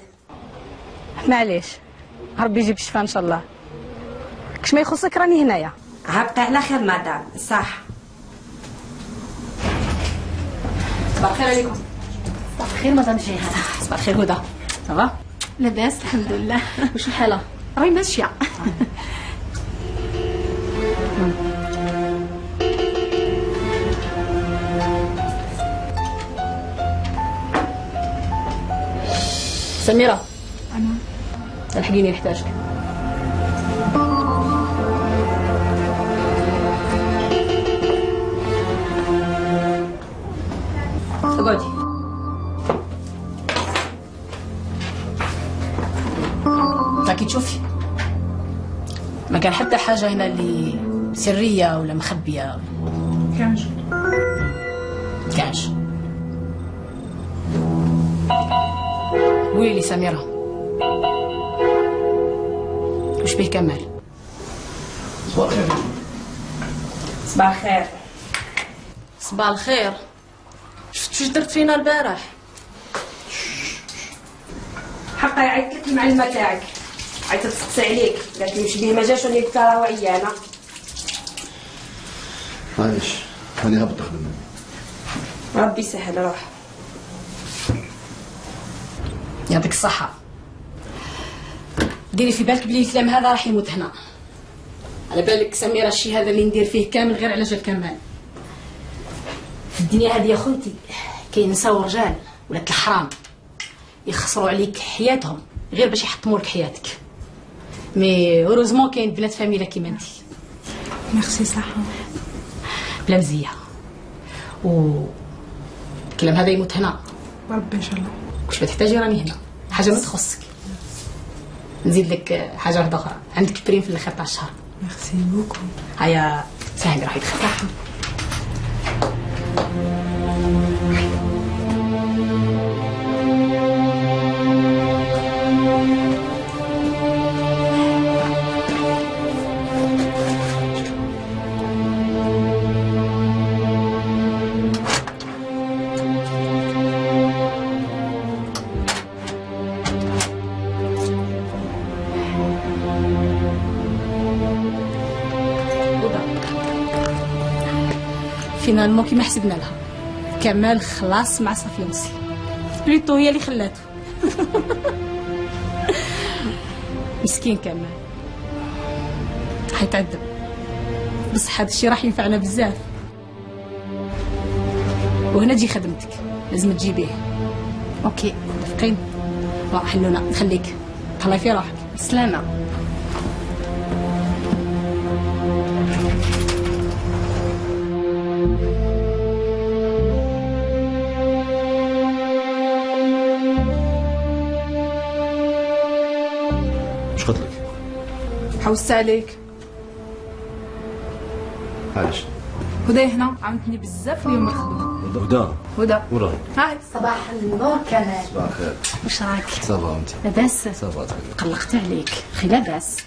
معليش ربي يجيب الشفاء ان شاء الله. كش ما يخصك راني هنايا. هبقى على خير مدام. صح. صباح الخير عليكم. صباح الخير مدام جيهان. صباح الخير هدى. صافا؟ لاباس الحمد لله. واش الحاله؟ راهي ماشيه. سميرة. أنا. الحقيني نحتاجك. اقعدي. راكي تشوفي ما كان حتى حاجة هنا اللي سرية ولا مخبية. كانش. قولي لي سميرة، وش بيه كمال؟ صباح الخير. صباح الخير. صباح الخير. شفت واش درت فينا البارح؟ حقا عيطت لك المعلمة تاعك، عيطت تسقسي عليك، قالت لي واش بيه ما جاش، ولي قلت لها راهو عيانة. معليش هاني هبط خدمة. ربي يسهل روح. يعطيك الصحة. ديري في بالك بلي الكلام هذا راح يموت هنا. على بالك سميرة الشيء هذا اللي ندير فيه كامل غير على جال كمال. في الدنيا هذه يا خوتي كاين نساء ورجال ولاد الحرام يخسروا عليك حياتهم غير باش يحطموا لك حياتك. مي اوروزمون كاين بنات فاميلا كيما انت. ميرسي صح. بلا مزيه. و الكلام هذا يموت هنا. ربي ان شاء الله. واش تحتاجي راني هنا، حاجه ما تخصك. نزيد لك حاجه واحده اخرى، عندك بريم في الاخر تاع الشهر. ميرسي بوكو. هيا ساهمي راح يدخل. فينالمون كيما حسبنا لها كمال خلاص مع صافي نصي، بليتو هي اللي خلاته. مسكين كمال حيتعذب، بصح هذا الشيء راح ينفعنا بزاف. وهنا تجي خدمتك، لازم تجيبيه. اوكي متفقين؟ حلونا نخليك تهلاي في روحك. سلامة. حوست عليك. علاش؟ هدى هنا عاونتني بزاف اليوم الخدمه. هدى وراهي هاي. صباح النور كمال. صباح الخير. واش راك؟ صافا انت؟ لاباس؟ صافا قلقت عليك. خي لاباس؟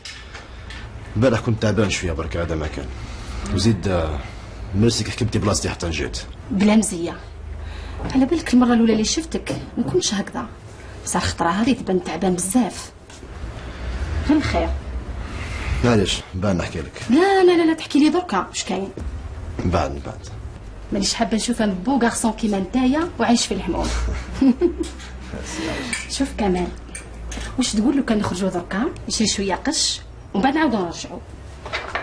البارح كنت تعبان شويه برك هذا ما كان. وزيد ميرسيك حكمتي بلاصتي حتى نجيت. بلا مزيه. على بالك المره الاولى اللي شفتك ما كنتش هكذا، بصح الخطره هذه تبان تعبان بزاف. غير الخير. معليش بعد نحكي لك. لا لا لا, لا تحكي لي دركا واش كاين. بعد مانيش حابه نشوف ان بو غارسون كيما نتايا وعايش في الحموم. شوف كمال، واش تقول لو كان نخرجوا دركا نشري شويه قش ومن بعد نعاودو نرجعوا،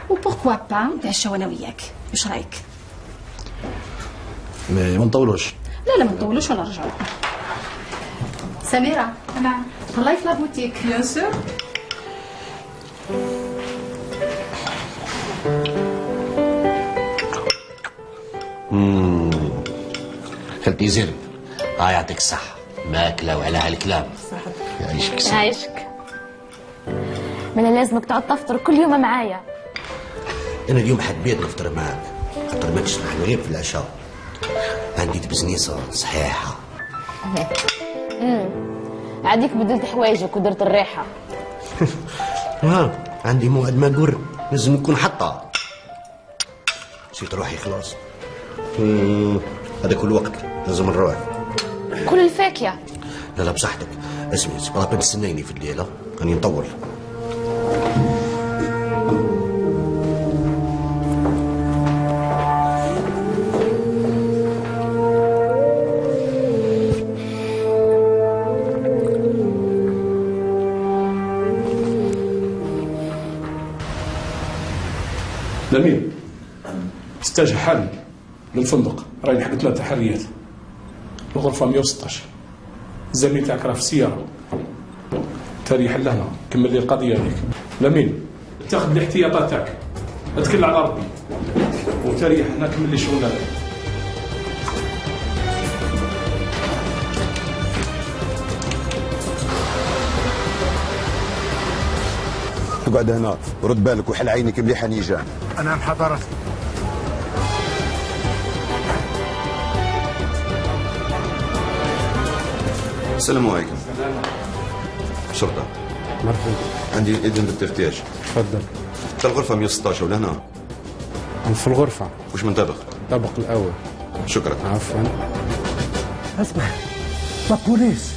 وبوركوا با نتعشاو انا وياك، واش رايك؟ مي ما نطولوش. لا لا ما نطولوش ونرجعوا. سميرة. نعم. طلعي في لابوتيك. بيان سور. خالتي زينب يعطيك الصحة، ماكلة وعلى هالكلام. يعيشك. يعيشك. من لازمك تقعد تفطر كل يوم معايا. أنا اليوم حبيت نفطر معاك، خاطر ما تشرح غير في العشاء. عندي بزنيسة صحيحة. عاديك بدلت حوايجك ودرت الريحة. عندي موعد ما نقول لازم نكون حطة. نسيت روحي خلاص. هذا كل وقت لازم نروح. كل الفاكهة. لا بصحتك. اسمعي سبرا تستنيني في الليلة، راني نطول. لمين استاجه حالي للفندق، راهي حدثنا تحريات. الغرفة 116. الزميل تاعك راه في السيارة. تريح لهنا كمل لي القضية هذيك. لمين تاخذ الاحتياطات تاعك، اتكل على ربي وتريح هنا كمل لي شغلنا. اقعد هنا ورد بالك وحل عينك مليحه نيجان. انا حضرت. السلام عليكم. شرطة. مرحبا. عندي إذن بالتفتيش. تفضل. انت الغرفة 116 ولا هنا؟ في الغرفة. وش من طبق؟ الطبق الأول. شكرا. عفوا. اسمع، لا بوليس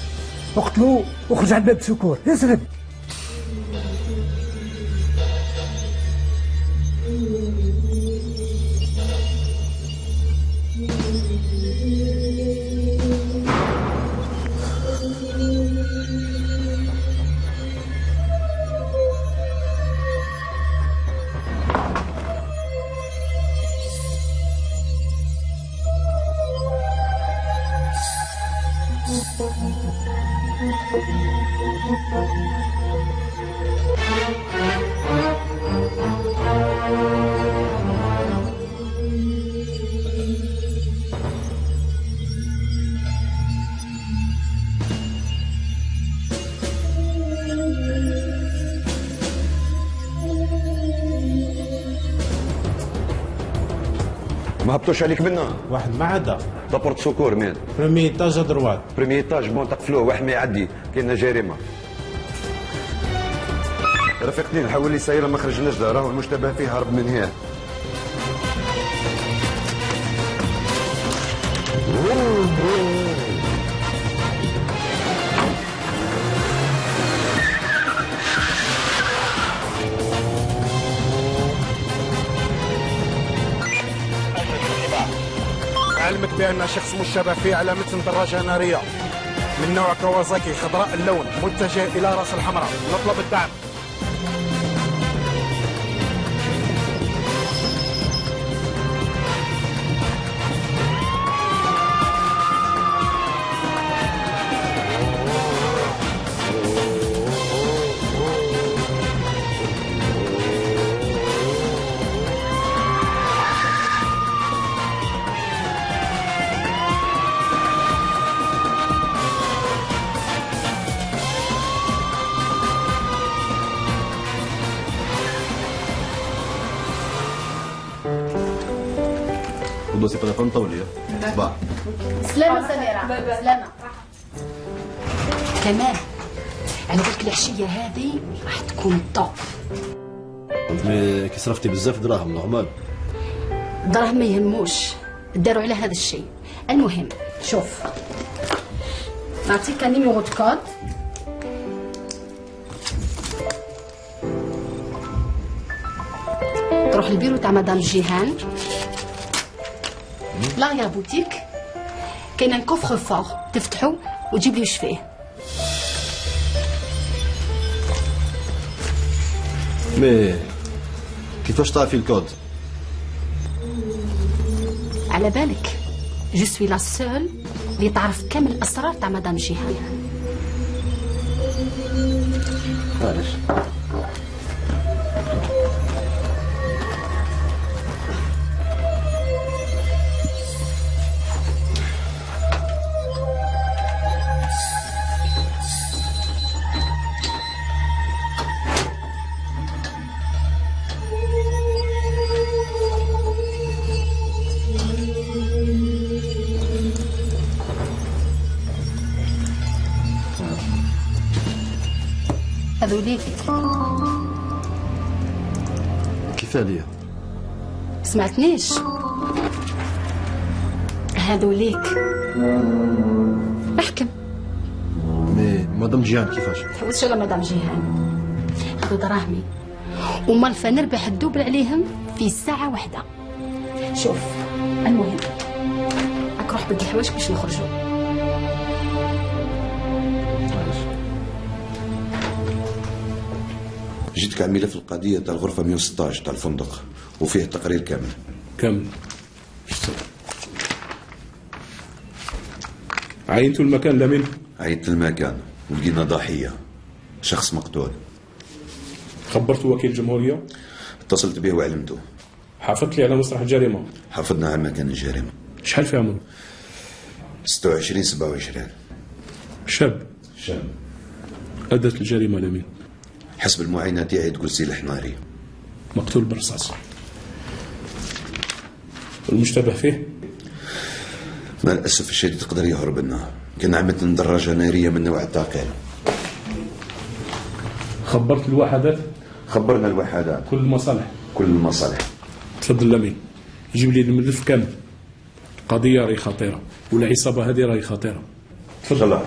اقتلوه وخرج على الباب سكور، اسرد. ما هبطوش عليك منا؟ واحد ما عدا. لابورت سوكور مين؟ بريمي ايطاج ادروات. بريمي ايطاج بون تقفلوه، واحد ما يعدي، كاينه جريمه. رفيقتي نحاول لي سايره ما خرجناش دار، راهو المشتبه فيه هرب من هنا. علمك بأن شخص مشتبه فيه علامة دراجة نارية من نوع كوازاكي خضراء اللون متجه إلى رأس الحمراء، نطلب الدعم. بوسي تليفون طولي. صباح. سلامة سميرة. سلامة. كمال على بالك العشيه هذه راح تكون توب. مي كي صرفتي بزاف دراهم نورمال. الدراهم ما يهموش، داروا على هذا الشيء. المهم شوف نعطيك نيميرو دو كود. تروح للبيرو تاع مدام جيهان لا بوتيك، كاين ان كوفر فور تفتحو وتجيب لي واش فيه. مي كيفاش تعرفي الكود؟ على بالك جو سوي لا سول اللي تعرف كامل الاسرار تاع مدام جيهان. علاش؟ هذوليك كيف عليا؟ سمعتنيش؟ هذوليك احكم. مي مدام جيهان كيفاش؟ تحوسش على مدام جيهان، هذو دراهمي ومالفة نربح الدوبل عليهم في ساعة واحدة. شوف المهم راك روح بدل حوايجك باش نخرجوا. جيتك على ملف القضية تاع الغرفة 116 تاع الفندق وفيه تقرير كامل. كامل. عينتوا المكان لمن؟ عينت المكان ولقينا ضحية، شخص مقتول. خبرت وكيل الجمهورية؟ اتصلت به وعلمته. حافظت لي على مسرح الجريمة؟ حافظنا على مكان الجريمة. شحال في عمره؟ 26 27. شاب. أدت الجريمة لمن؟ حسب المعاينة تاعي تقول سي الحماري. مقتول برصاص. والمشتبه فيه؟ مع الأسف الشديد تقدر يهرب لنا، كان عملت دراجة نارية من نوع الثقيل. خبرت الوحدات؟ خبرنا الوحدات. كل المصالح؟ كل المصالح. تفضل لمين يجيب لي الملف كامل. القضية راهي خطيرة والعصابة هذه راهي خطيرة. تفضل.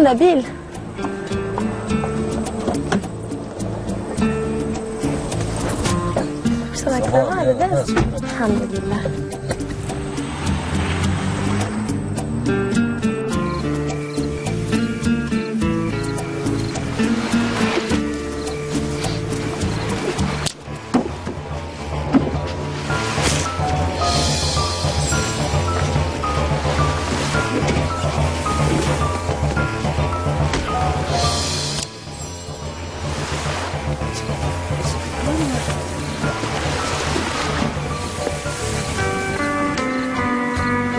نبيل واش راك لاباس؟ الحمد لله.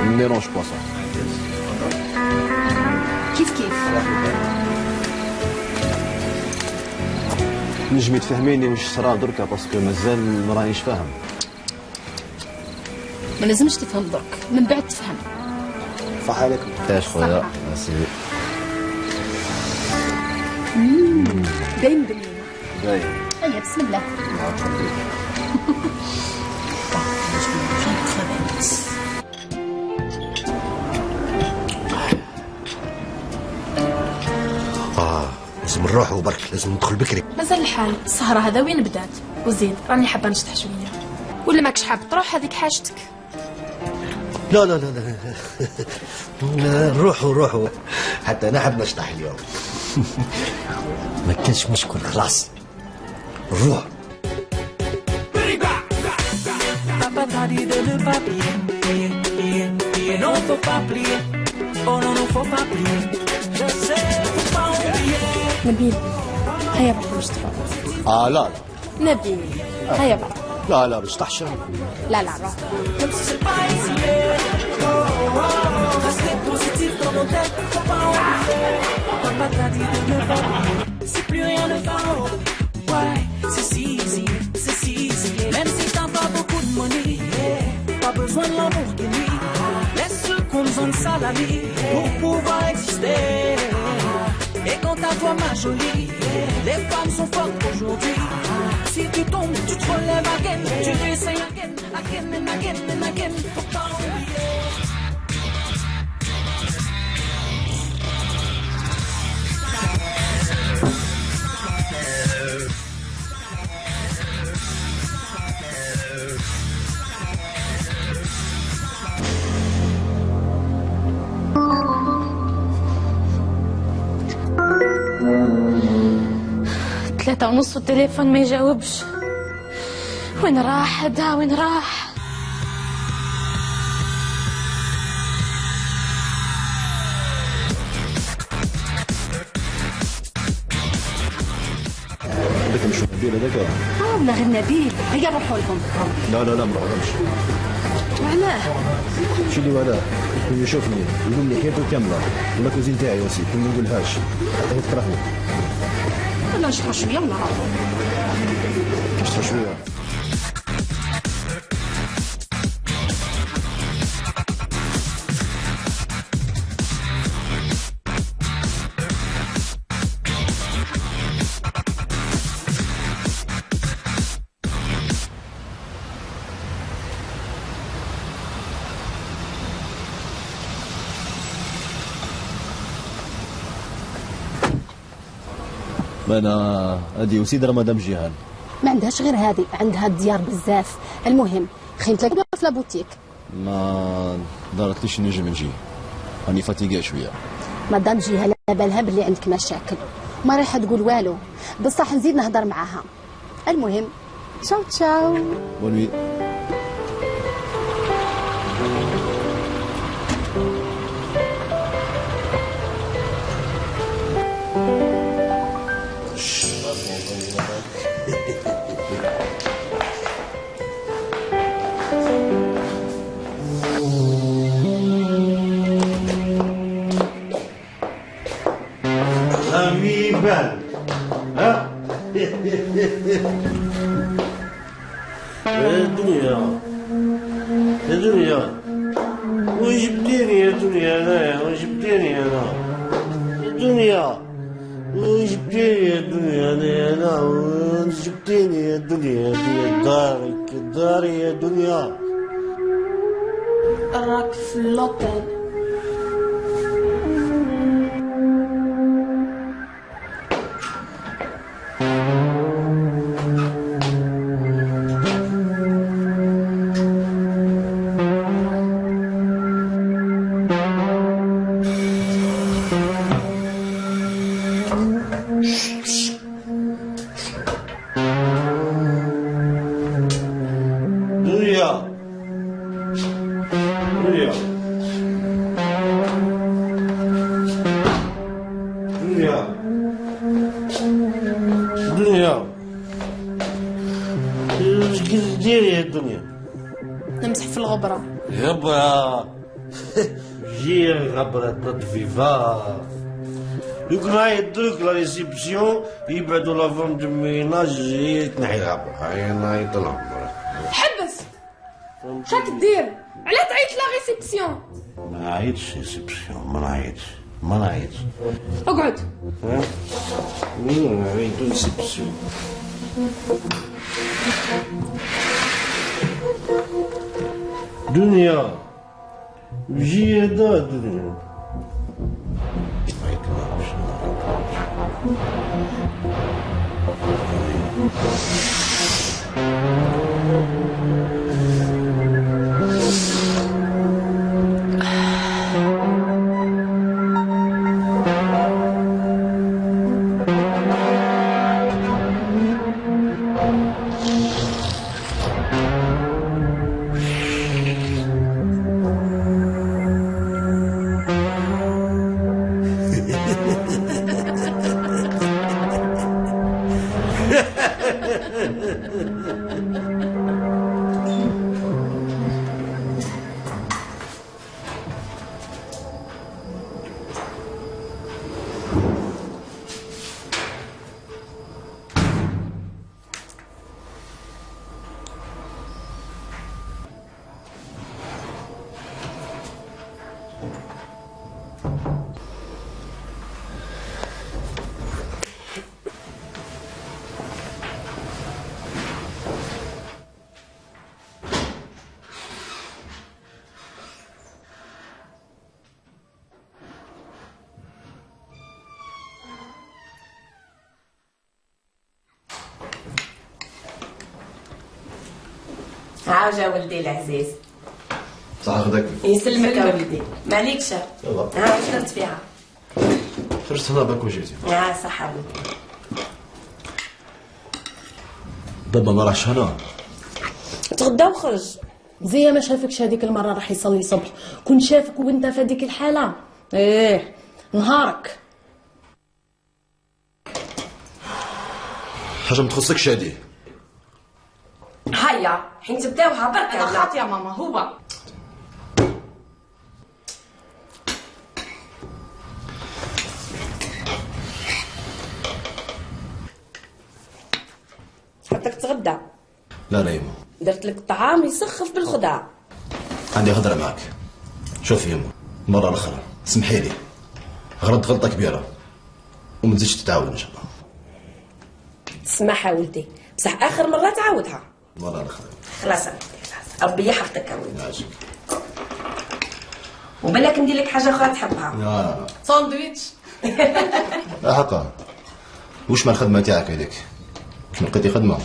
ميرونج بواسون. كيف نجمي تفهميني واش صرا دركا باسكو مازال ما رانيش فاهم. ما لازمش تفهم درك، من بعد تفهم. صح عليك. ايش خويا سيدي؟ باين بنينة. باين. هيا بسم الله. لازم نروحوا برك، لازم ندخل بكري. مازال الحال السهرة هذا وين بدات؟ وزيد راني حابة نشطح شوية. ولا ماكش حاب تروح؟ هذيك حاجتك. لا لا لا لا روحوا حتى انا حاب نشطح اليوم. ما كانش مشكل خلاص نروح. نبيل هيا نروح نشطح. لا نبيل هيا بقى. لا لا باش تحشم. لا لا روح. Si plus rien ne va, ouais, c'est si easy, c'est si easy. Même si t'as pas beaucoup de money, pas besoin de Lamborghini. Laisse qu'on besoin de salami pour pouvoir exister. Et quant à toi, ma jolie, les femmes sont fortes aujourd'hui. Si tu tombes, tu te relèves again, tu essayes again, again and again and again. Faut pas oublier. ثلاثة ونص والتليفون ما يجاوبش. وين راح هذا وين راح؟ بدك نشوف نبيل هذاك. والله غير نبيل، هيا نروحوا لهم. لا لا لا ما نروحش. وعلاه؟ شو اللي وعلاه؟ يكون يشوفني يقول لي حياته كامله ولا كوزين تاعي يا سيدي ما نقولهاش حتى تكرهني. ولا نشطح شويه ولا نروحوا. نشطح شويه. انا هذه وسيد رمضان جيهان. ما عندهاش غير هذه، عندها الديار بزاف. المهم خيمت لك في لابوتيك. ما دارتليش نجم نجي، راني فاتيقة شويه. مدام جيهان على بالها باللي عندك مشاكل، ما رايحه تقول والو، بصح نزيد نهضر معاها. المهم تشاو تشاو. بونوي. ها يا دنيا يا دنيا وش بديني يا دنيا انا وش بديني انا يا دنيا وش بديني يا دنيا انا وش بديني يا دنيا يا دارك داري يا دنيا راك في اللوطيل. نمسح في الغبرة. غبرة جي غبرة تطفي فاف يكون هاي الدرك لا ريسبسيون يبعدوا لا فون دو ميناج تنحي الغبرة هاي طلع حبس شاك دير علاه تعيط لا ريسبسيون. ما نعيطش ريسبسيون ما نعيطش اقعد. نعيط ريسبسيون. دنيا جي هدا دنيا عاوجة ولدي العزيز. صح غداك. يسلمك يا ولدي، مالكش. يلا. واش درت فيها؟ خرجت هنا باك وجيتي. صح ولدي. بابا ما راحش هنا. تغدى وخرج. زي ما شافكش هذيك المره راح يصلي صبح، كنت شافك وانت في هذيك الحاله. ايه نهارك. حاجه ما تخصكش هادي. هيا حين تبداوها برك. انا خاط يا ماما هو. حطك تغدى. لا ريما. درت لك طعام يسخف بالخضار. عندي هضره معك. شوفي يما، المره الاخرى سمحي لي، غلطت غلطه كبيره وما تزيدش تتعاود ان شاء الله. تسمح يا ولدي، بصح اخر مره تعاودها. المره الاخرى. خلاص ربي يحفظك يا ولدي. وبالك ندير لك حاجه اخرى تحبها. ساندويتش. لا حقا. وش مع الخدمه تاعك هذيك؟ واش لقيتي خدمه؟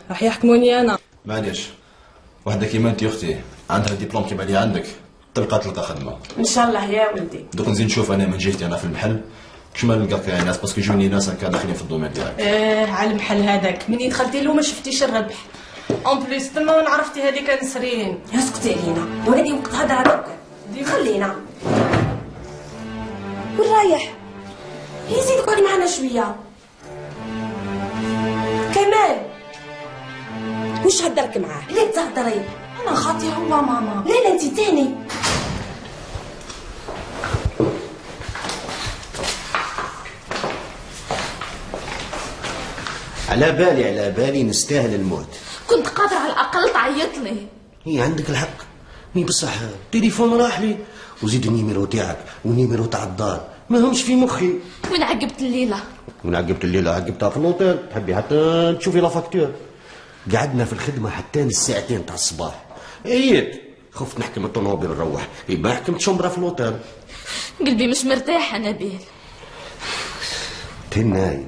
راح يحكموني انا. معليش، وحده كيما انت اختي عندها ديبلوم كيما اللي عندك تلقى خدمه. ان شاء الله يا ولدي. دوك نزيد نشوف انا من جهتي انا في المحل كيما نلقاك ناس، باسكو يجوني ناس هكا داخلين في الدومين تاعك. على المحل هذاك منين دخلتي له ما شفتيش الربح. اون بليس تما وين عرفتي هذيك نسرين. اسكتي علينا، وهذه وقت هضره دوك. خلينا. وين رايح؟ يزيد اقعد معنا شويه. كمال وش هدرك معاه؟ ليه تهدري؟ انا خاطي هو ماما. لا انت تاني. على بالي نستاهل الموت. كنت قادر على الاقل تعيط لي. هي عندك الحق، مي بصح التليفون راح لي وزيد النيميرو تاعك والنيميرو تاع الدار ما همش في مخي. وين عقبت الليله؟ وين عقبت الليله؟ عقبتها في الوطيل. تحبي حتى تشوفي لا فاكتور. قعدنا في الخدمه حتى الساعتين تاع الصباح. عييت خفت نحكم الطوموبيل نروح، يبقى حكمت شمره في الوطيل. قلبي مش مرتاح نبيل. تهناي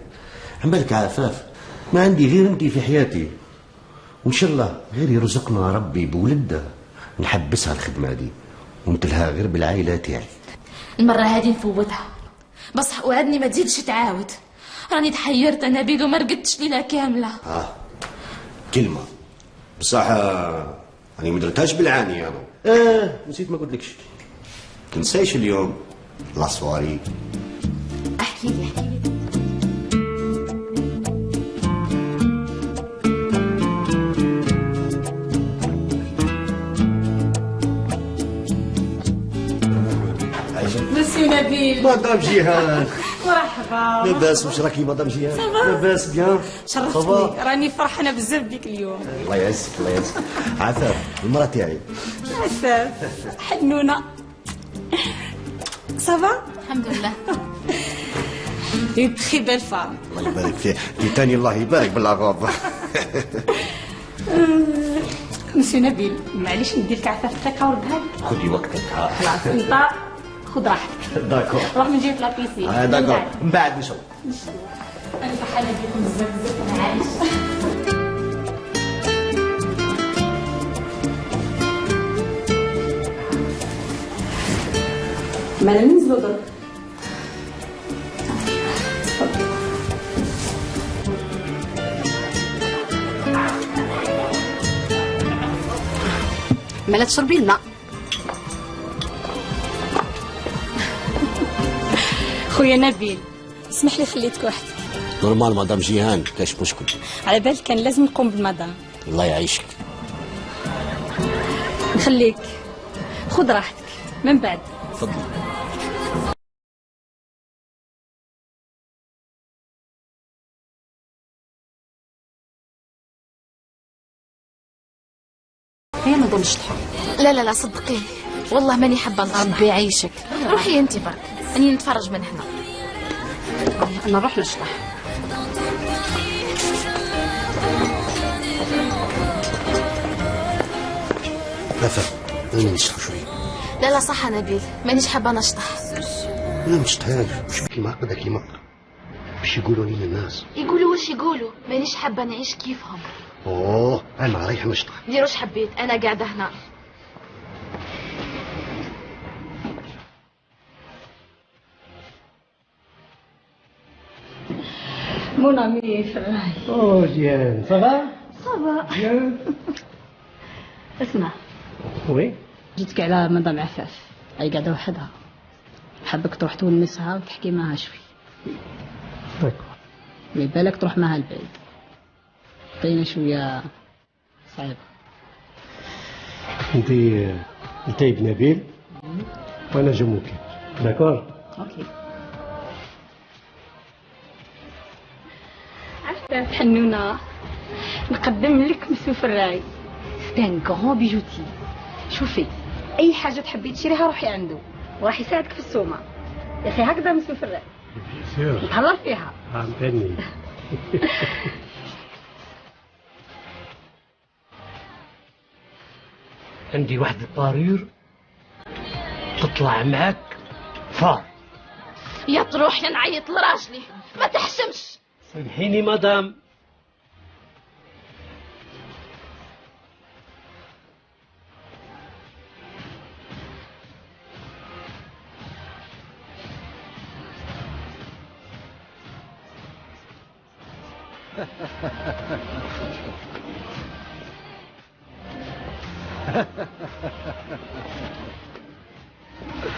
عمالك عفاف، ما عندي غير انتي في حياتي، وان شاء الله غير يرزقنا ربي بولده نحبسها الخدمه دي ونمثلها غير بالعائله تاعي. المره هذه نفوتها، بصح وعدني ما تزيدش تعاود. راني تحيرت انا نبيل وما رقدتش ليله كامله. كلمه بصح راني ما درتهاش بالعاني انا. نسيت ما قلتلكش، تنسايش اليوم لا سواري. احكي لي. مسيو نبيل. مدام جيهان. مرحبا. لاباس؟ واش راكي مدام جيهان؟ لاباس بيان. شرفتني، راني فرحانه بزاف بيك اليوم. الله يعزك الله يعزك. عفاف المراه تاعي. عفاف حنونه. صافا؟ الحمد لله. تخي بال فام. الله يبارك فيك. تاني الله يبارك بالعقاب. مسيو نبيل معليش ندير لك عفاف تاكا وردها لك. خذي وقتك. خلاص انت خذ راحتك. داكور. روح من جهه لابيسين. داكور من بعد ان شاء الله. انا فرحانه بيكم بزاف بزاف. معليش. مالا ننزلوا درك. مالا تشربي لنا. خويا نبيل اسمح لي خليتك وحدك. نورمال مدام جيهان كاش مشكل. على بالك كان لازم نقوم بالمدام. الله يعيشك. نخليك خذ راحتك من بعد. تفضل. هي مدام شطحه. لا صدقيني والله ماني حابه نطلع. ربي يعيشك. روحي انت برك اني نتفرج من هنا. انا نروح للشطح. عفاف انا نشطح شويه. لا صح نبيل مانيش حابه نشطح. لا مش تهاج وش بكي معقده كيما باش يقولوا لي الناس. يقولوا واش يقولوا، مانيش حابه نعيش كيفهم. اوه نعمة ريح مشطة. ديروش حبيت، انا قاعده هنا. مون امي فراي. او ديان صافا صافا. ديان. اسمع. وي. جيتك على مدام عفاف، هي قاعده وحدها. حابك تروح تونسها وتحكي معها شوي. داكور. مي بالك تروح معها البعيد. بقينا شويه صعيبه. انت ابن نبيل وانا جموكي. داكور. اوكي. عفاف حنونه، نقدم لك مسيو فراي. سي ان غران بيجوتي. شوفي اي حاجه تحبي تشريها روحي عنده وراح يساعدك في السومه. يا اخي هكذا مسيو فراي. نتهلا فيها. فهمتني. عندي واحد الطارير تطلع معك فار. يا تروح يا نعيط لراجلي، ما تحشمش. سامحيني مدام.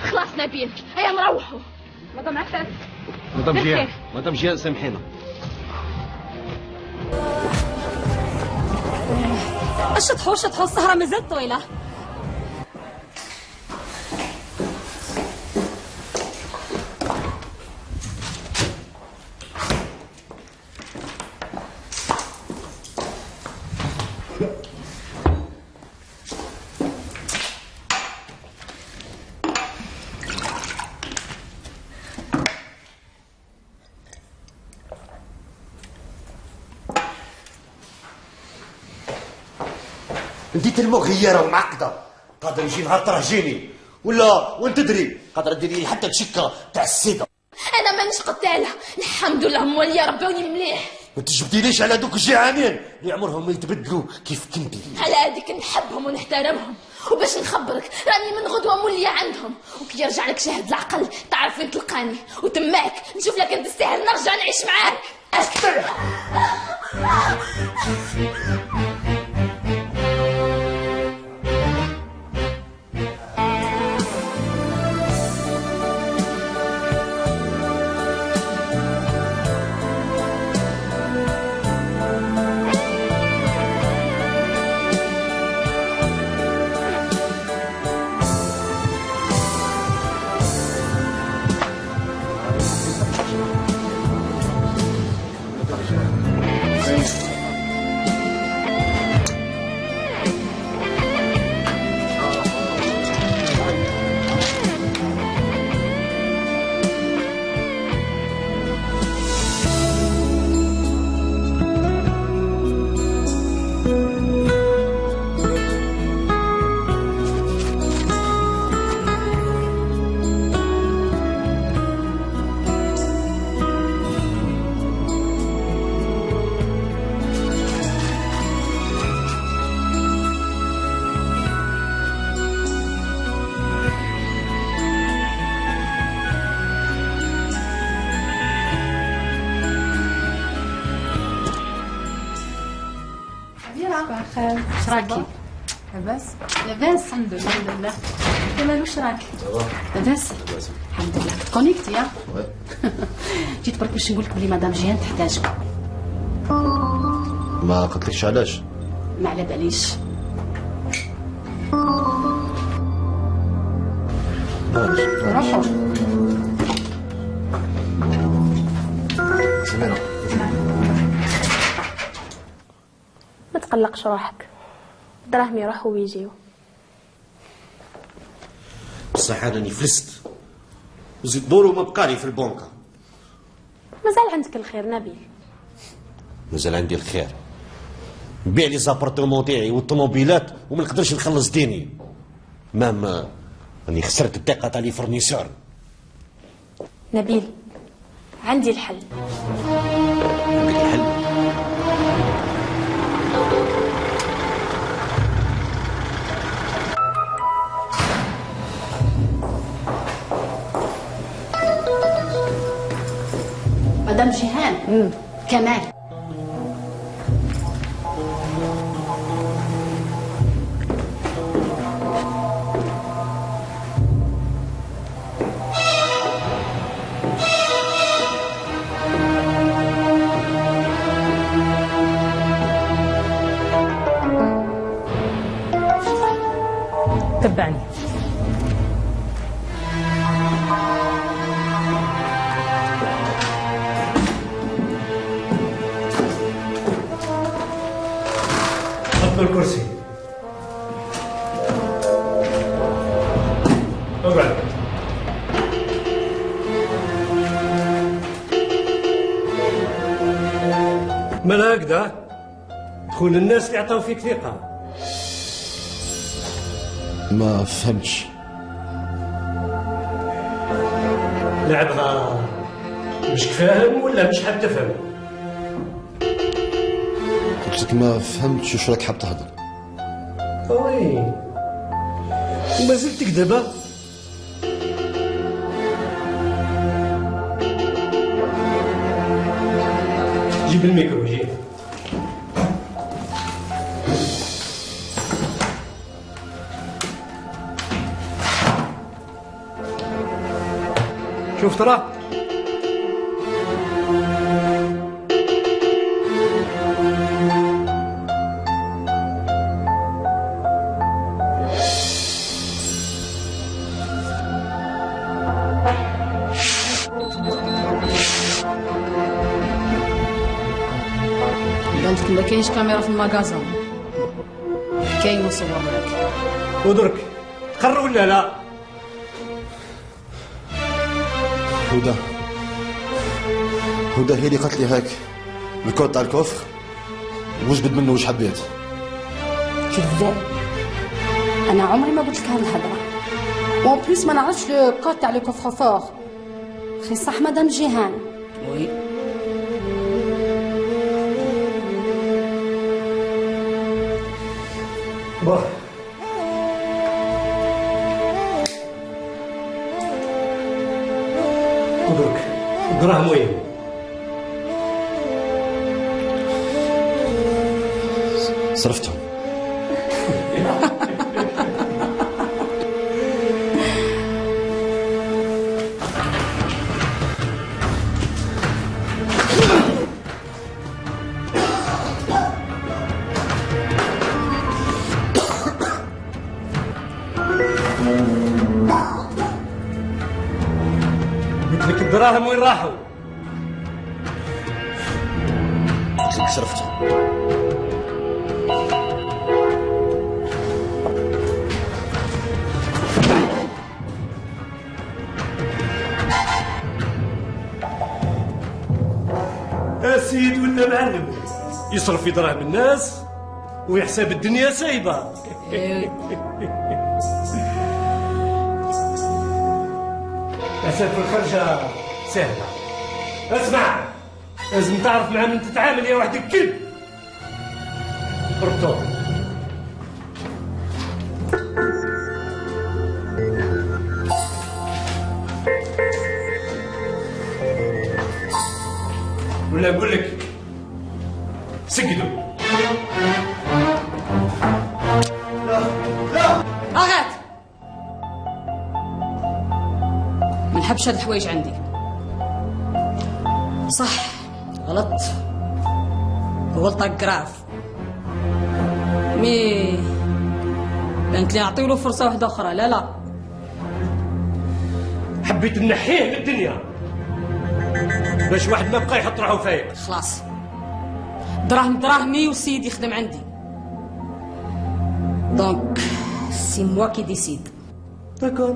خلاص نبيل، هيا نروحوا. مدام عفاف. مدام جيان سامحينا. اشطحوا السهرة مازالت طويلة. انت المغيرة ومعقدة، قادر يجي نهار ترهجيني وين تدري قادر ديري لي حتى تشكة تاع السيدة. انا مانيش قتالة، الحمد لله مولية ربوني مليح. ما تجبديليش على دوك الجيعانين اللي عمرهم ما يتبدلوا كيف كنتي. على هذيك نحبهم ونحترمهم، وباش نخبرك راني من غدوة مولية عندهم، وكي يرجع لك شاهد العقل تعرف فين تلقاني، وتماك نشوف لك انت تستاهل نرجع نعيش معاك. شراكي؟ لاباس؟ لاباس الحمد لله. كمال واش راك؟ لاباس؟ الحمد لله. كونيكتي يا؟ جيت برك باش نقول لك بلي مدام جيان تحتاجك. ما قلتلكش علاش؟ ما على باليش. روحوا. سميرة ما تقلقش روحك، دراهم يروحوا ويجيو. بصح راني فلست وزيد دورو ما بقالي في البنكة. مازال عندك الخير نبيل. مازال عندي الخير، نبيع لي زابارتمون تاعي والطوموبيلات وما نقدرش نخلص ديني. مام راني خسرت الثقة تاع لي فورنيسور. نبيل عندي الحل. عندك الحل؟ مدام جيهان كمال. تبعني. حط الكرسي. اقعد. من هكذا تكون الناس اللي يعطوا فيك ثقة. ما فهمتش. لعبها مش فاهم ولا مش حاب تفهم؟ قلت لك ما فهمتش واش راك حاب تهضر. وي وما زلت تكذب. جيب الميكرو جيب. شوف ترى قالت ما كاينش كاميرا في المغازون. كاين مصور معاك. ودرك تقرر ولا لا؟ هدى هي اللي قالت لي هاك الكود تاع الكوفر وجبد منه واش حبيت. كذاب. انا عمري ما قلت لك هذه الهضره. وان بليس ما نعرفش لو كود تاع لو كوفر فور. خي صح مدام جيهان. وي باه ودرك الدراهم وين؟ صرفتهم. قلت لك الدراهم وين راحوا؟ قلت لك صرفتهم. سيد ولا معلم يصرف في دراهم الناس ويحسب الدنيا سايبه. حساب في الخرجه سهله. اسمع لازم تعرف مع من تتعامل يا واحد الكلب. ربطو ولا اقول لك سجدوا. اغات ما نحبش هاد الحوايج عندي. صح غلط غلطة كراف مي بانت لي نعطيولو فرصة واحدة أخرى. لا حبيت نحيه من الدنيا باش واحد ما بقى يحط روحو فيا. خلاص دراهم دراهمي والسيد يخدم عندي. دونك سي موا كي ديسيد. داكور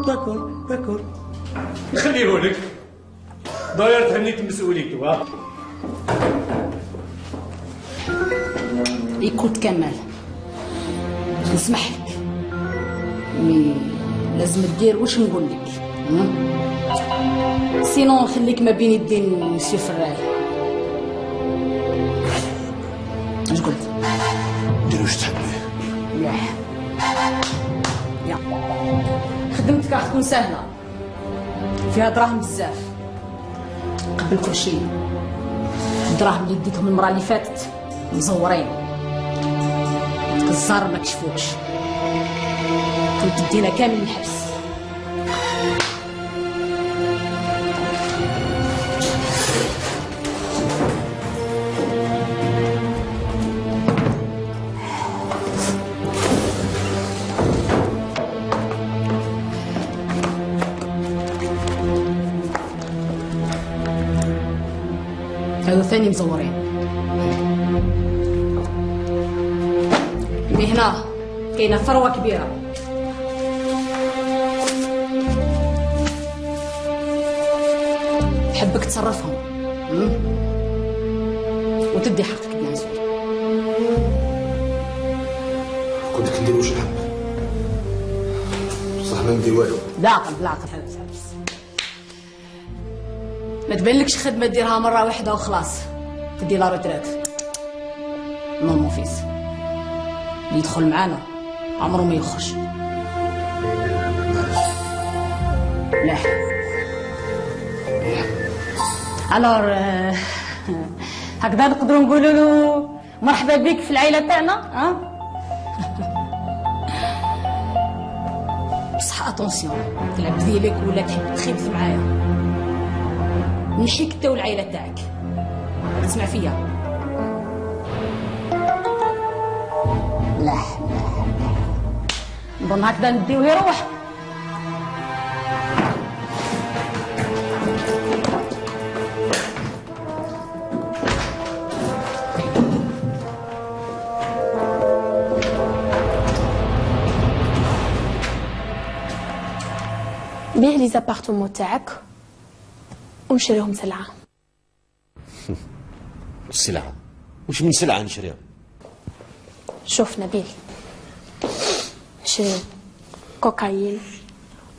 داكور داكور نخليهولك. داير تهنيت مسؤوليته. ها يكوت كمال نسمح لك مي لازم تدير واش نقول لك. سينون نخليك ما بين يدين مسيو فراي. اش قلت؟ دير واش تحبي. يا خدمتك راح تكون سهله فيها دراهم بزاف. قبل كل شيء الدراهم اللي ديتهم المرة اللي فاتت مزورين، ديك الزهر ما كشفوكش، كنت تدينا كامل الحبس. هذو ثاني مزورين. من هنا كاينه ثروه كبيره، حبك تصرفهم وتدي حقك بمنزور. قلت لك ندير واش نحب، بصح ما ندير والو. بالعقل ما تبانلكش خدمه ديرها مره واحده وخلاص تدي لا روتريت. نو مون فيس، اللي يدخل معانا عمره ما يخرج. لا الور هكذا نقدروا نقولوا له مرحبا بك في العائله تاعنا. بصح اتونسيون العبد ديالك ولا تحب تخيف معايا نحيك انت والعائله تاعك. تسمع فيا؟ لا نظن هكذا نديوه يروح. بيع لي زابارتمون تاعك ونشريهم سلعة. السلعة؟ وش من سلعة نشريها؟ شوف نبيل، نشري كوكايين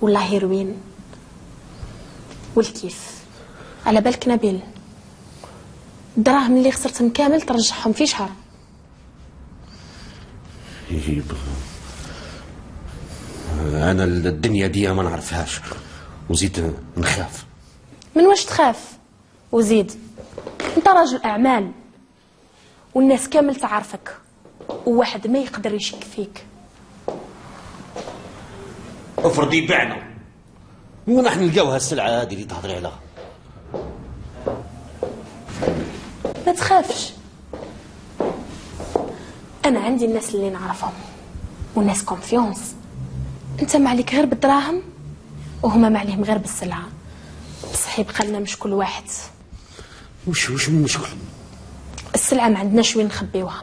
ولا هيروين والكيف. على بالك نبيل الدراهم اللي خسرتهم كامل ترجعهم في شهر. أنا الدنيا دي ما نعرفهاش وزيد نخاف. من واش تخاف؟ وزيد انت راجل اعمال والناس كامل تعرفك وواحد ما يقدر يشك فيك. افرضي بعنا ونحن نلقاو هالسلعه هذه اللي تهضري عليها. ما تخافش، انا عندي الناس اللي نعرفهم والناس كونفيونس. انت ما عليك غير بالدراهم وهما ما عليهم غير بالسلعه. بصح يبقى لنا مشكل واحد. وش من مشكل؟ السلعه ما عندناش وين نخبيوها.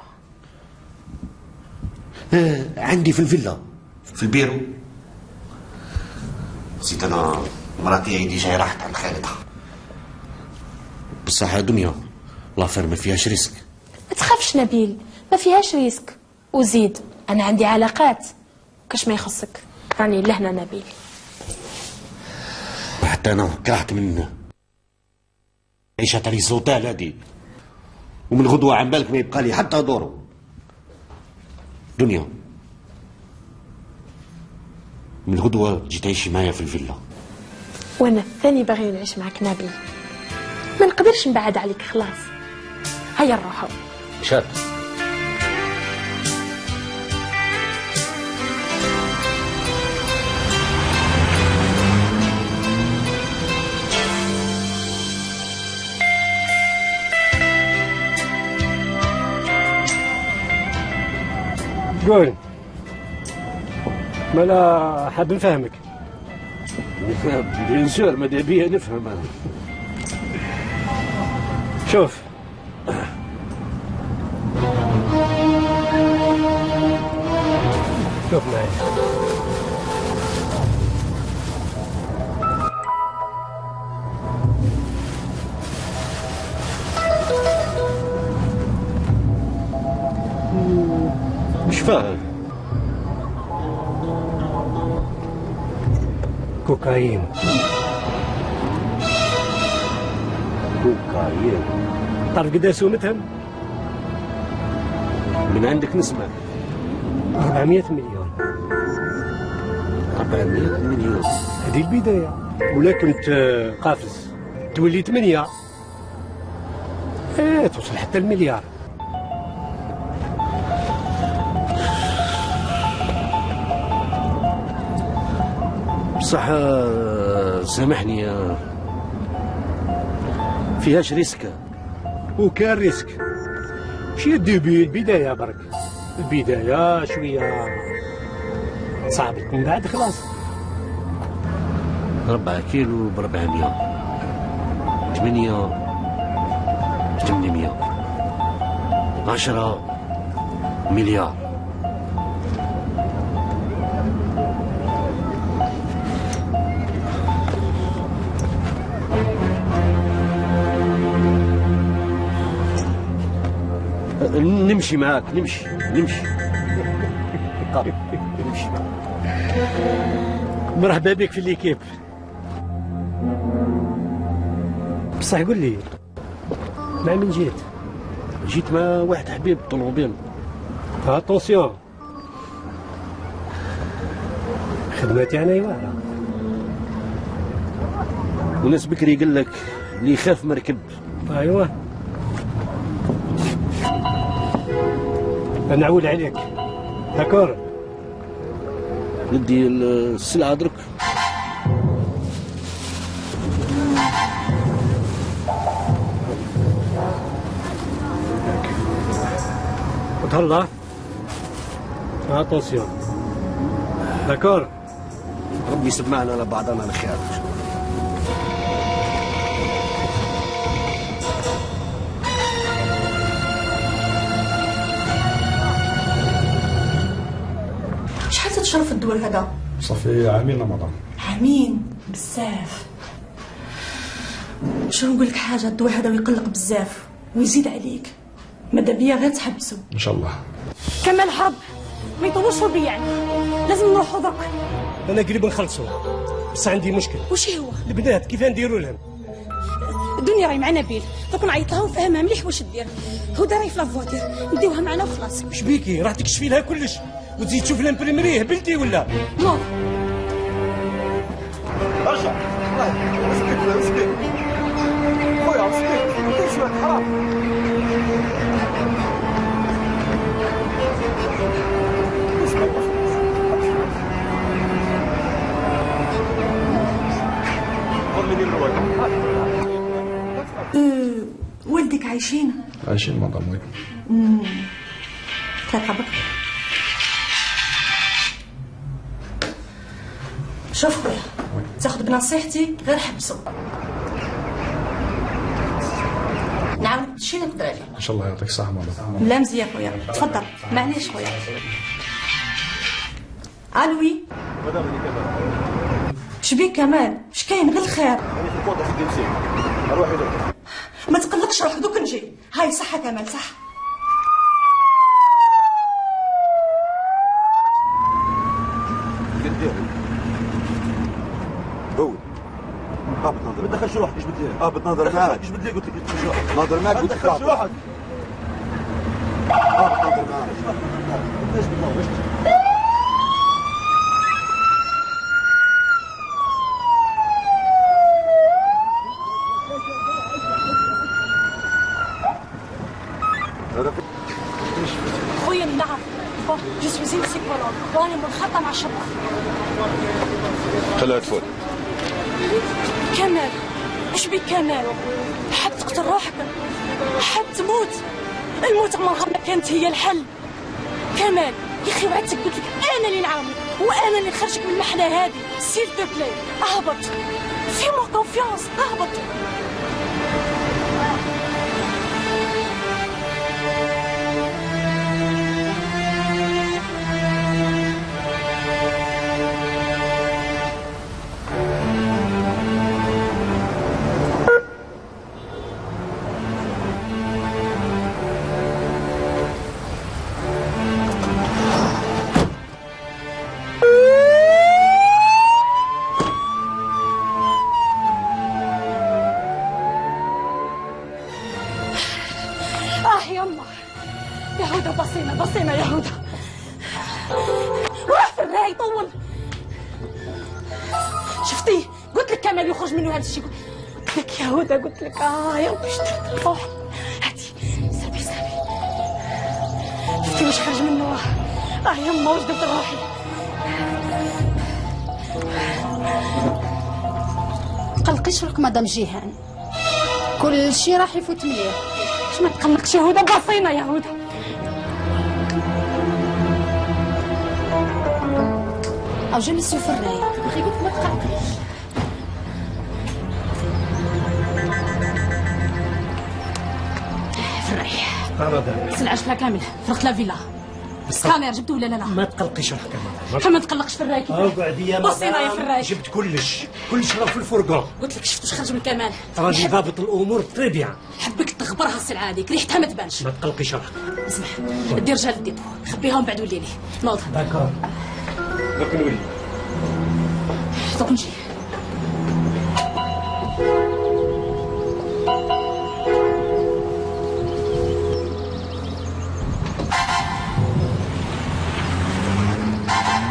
عندي في الفيلا في البيرو. نسيت انا مراتي عيدي جاي راحت عند خالتها. بصح دنيا لافير ما فيهاش ريسك. ما تخافش نبيل، ما فيهاش ريسك. وزيد انا عندي علاقات كاش ما يخصك، راني لهنا نبيل. حتى انا كرهت من عيشة تاع الزوطال هادي، ومن غدوة عن بالك ما يبقى لي حتى دورو. دنيا من غدوة تجي تعيشي معايا في الفيلا. وانا الثاني باغي نعيش معك نبيل، ما نقدرش نبعد عليك خلاص. هيا نروحو. شاد قول مالا حاب نفهمك. بيان سور ماذا بيا نفهم انا. شوف معي، مش فاهم. كوكايين. تعرف قداش سومتهم؟ من عندك نسمع. 400 مليون. 400 مليون هذه البداية، ولا كنت قافز تولي 8. توصل حتى المليار. بصح سامحني، فيهاش ريسك. وكان ريسك ماشي الديبي، البداية برك. البداية شوية صعبت، من بعد خلاص. 4 كيلو ب 400، 8 800، 10 مليار. نمشي معاك، نمشي نمشي مرحبا بك في ليكيب. بصح قول لي مع من جيت؟ جيت مع واحد حبيب طلوبين. اتونسيون، خدمتي انا واعره. وناس بكري قال لك اللي يخاف مركب. ايوه نعول عليك. داكور، ندي السلعه درك. وتهلا. اتونسيون. داكور، ربي يسمعنا لبعضنا الخير. شرف الدول هذا؟ صافي عامين رمضان. عامين بزاف. شنو نقول لك حاجه، الدواء هذا يقلق بزاف ويزيد عليك. ماذا بيا غير تحبسوا ان شاء الله. كمال حرب ما يطولش بيا يعني، لازم نروحوا درك. انا قريب نخلصوا، بس عندي مشكل. وش هو؟ البنات كيف نديروا لهم؟ الدنيا راهي معنا نبيل، دوك نعيط لها ونفهمها مليح واش دير. هدى راهي في لافواتير، نديوها معنا وخلاص. واش بيكي؟ راح تكشفي لها كلش وتزيد تشوف الامبريمري. هبلتي ولا؟ نو ارجع. اسكت اسكت خويا، اسكت كل شويه حرام. والدك عايشين؟ عايشين مدام. وي ترقبك. شوف خويا، تاخذ بنصيحتي غير حبسوا. نعاونك بشي اللي نقدر عليه. ان شاء الله يعطيك الصحه مدام. لا مزيان خويا، تفضل. معليش خويا. الوي شبيك كمال؟ اش كاين؟ غير الخير. ما تقلقش، روح دوك نجي. هاي صحة كمال، صح. قول. هابط ناظر. ما تدخلش روحك. ايش بدي؟ هابط ناظر معاك. ايش بدي؟ قلت لك تدخلش روحك. ناظر معاك قلت لك. ما تدخلش روحك. هابط ناظر معاك. ايش بدي؟ خويا نعرف، جو سوي سيكولوج وراني منخرطة مع الشرطة. خليها تفوت. كمال، اش بيك كمال؟ حاب تقتل روحك؟ حاب تموت؟ الموت عمرها ما كانت هي الحل. كمال يا اخي وعدتك، قلت لك انا اللي نعاونك وانا اللي نخرجك من المحنة هذه. سيل تو بلاي اهبط، في مو كونفيونس، اهبط. بصينا يا هدى، وراح في الراي طول. شفتيه؟ قلت لك كمال يخرج منه هذا الشيء. قلت لك يا هدى، قلت لك يا واش درت روحي. هاتي سابي شفتي واش خرج منه؟ يما واش درت روحي. تقلقيش روحك مدام جيهان، كل شيء راح يفوت مليح. واش ما تقلقش يا هدى، باصينا يا هدى. او جا مسيو فراي، اخي قلت ما تقلقيش. فراي سلعة شفنا كامل، فرقت لا فيلا. سكانير جبته ولا لا؟ ما تقلقيش روحك ما تقلقش فراي. اقعدي يا بصينا يا فراي. جبت كلش راه في الفرقان. قلت لك شفت واش خرج من كمال. راني ضابط الامور تري بيان. حبك تغبرها السلعه هذيك، ريحتها ما تبانش. ما تقلقيش روحك. اسمح، دير رجال الديبو، خبيهم بعد وليلي. نوض. داكور. دوك نولي. دوك نجي.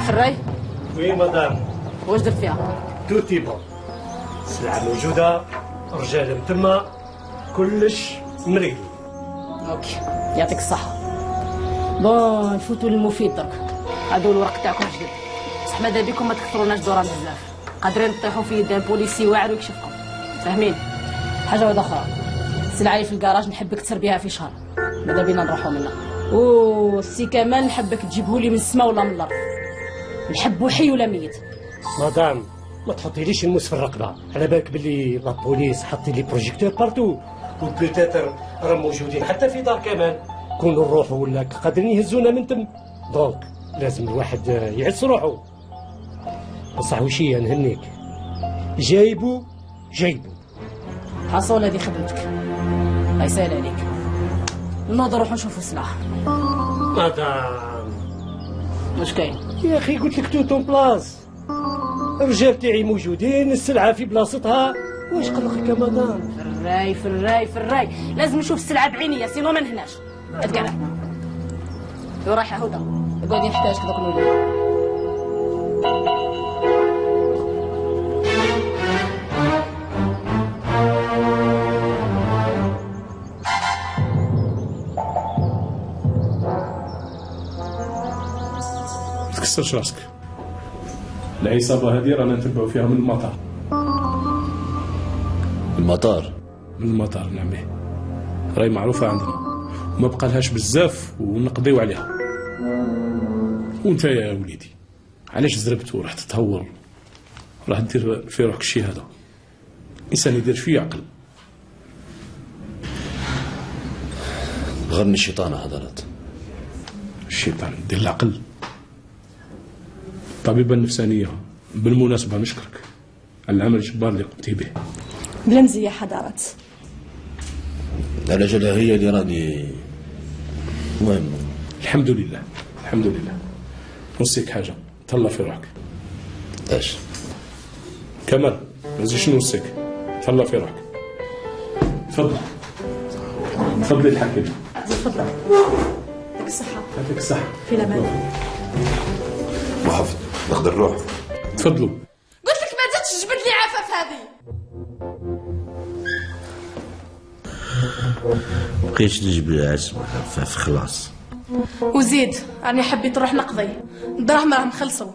فراي. وي مدام. واش درت فيها؟ توتي بون. السلعة موجودة، رجال متما، كلش مريقل. اوكي، يعطيك الصحة. بون نفوتوا للمفيد درك. هادو الورق تاعكم جدد. بصح ماذا بيكم ما تكثروناش دوران بزاف. قادرين تطيحوا في يد بوليسي واعر ويكشفكم. فاهمين؟ حاجة واحدة أخرى. السلعة اللي في الكراج نحبك تسر بها في شهر. ماذا بينا نروحوا منها. السي كمال نحبك تجيبهولي من السما ولا من الأرض. نحبو حي ولا ميت. مدام ما تحطيليش الموس في الرقبه، على بالك باللي لابوليس حاطين لي بروجيكتور بارتو، وبيتاتر راهم موجودين حتى في دار كمال. كونوا نروحوا ولا قادرين يهزونا من تم، دونك لازم الواحد يعس روحو. بصح وشي نهنيك، جايبو حصول هذه خدمتك، الله يسهل عليك. نوض نروحوا نشوفوا السلاح. مدام واش كاين؟ يا اخي قلت لك توت اون بلاص، الرجال تاعي موجودين، السلعه في بلاصتها، واش قلقك يا مدام؟ فراي لازم نشوف السلعه بعينيا، سينو ما نهناش. اتقرا وراح يا هدى، قاعدين نحتاجك دوك نولي. تكسرش راسك. العصابة هذه رانا نتبعوا فيها من المطار. المطار؟ من المطار نعم. راهي معروفة عندنا، وما بقى لهاش بزاف ونقضيو عليها. وانت يا وليدي علاش زربت ورحت تهور، راح دير في روحك الشيء هذا؟ انسان يدير شويه عقل. غرني الشيطان هضرت. الشيطان دير العقل. الطبيبة النفسانية بالمناسبة نشكرك على العمل الجبار اللي قمتي به. بلا مزية حضارات. على جال هي اللي راني المهم. الحمد لله الحمد لله. نوصيك حاجة، تهلا في روحك. ايش؟ كمال لازم شنو نوصيك؟ تهلا في روحك. تفضل تفضلي الحكي. تفضل. يعطيك الصحة. يعطيك الصحة. في الأمان. محافظ نقدر نروح؟ تفضلوا. قلت لك ما تزيدش تجبد لي عفاف هذه. مبقيتش تجبد عسمة عفاف خلاص. وزيد راني حبيت نروح نقضي، الدراهم راهم خلصوا.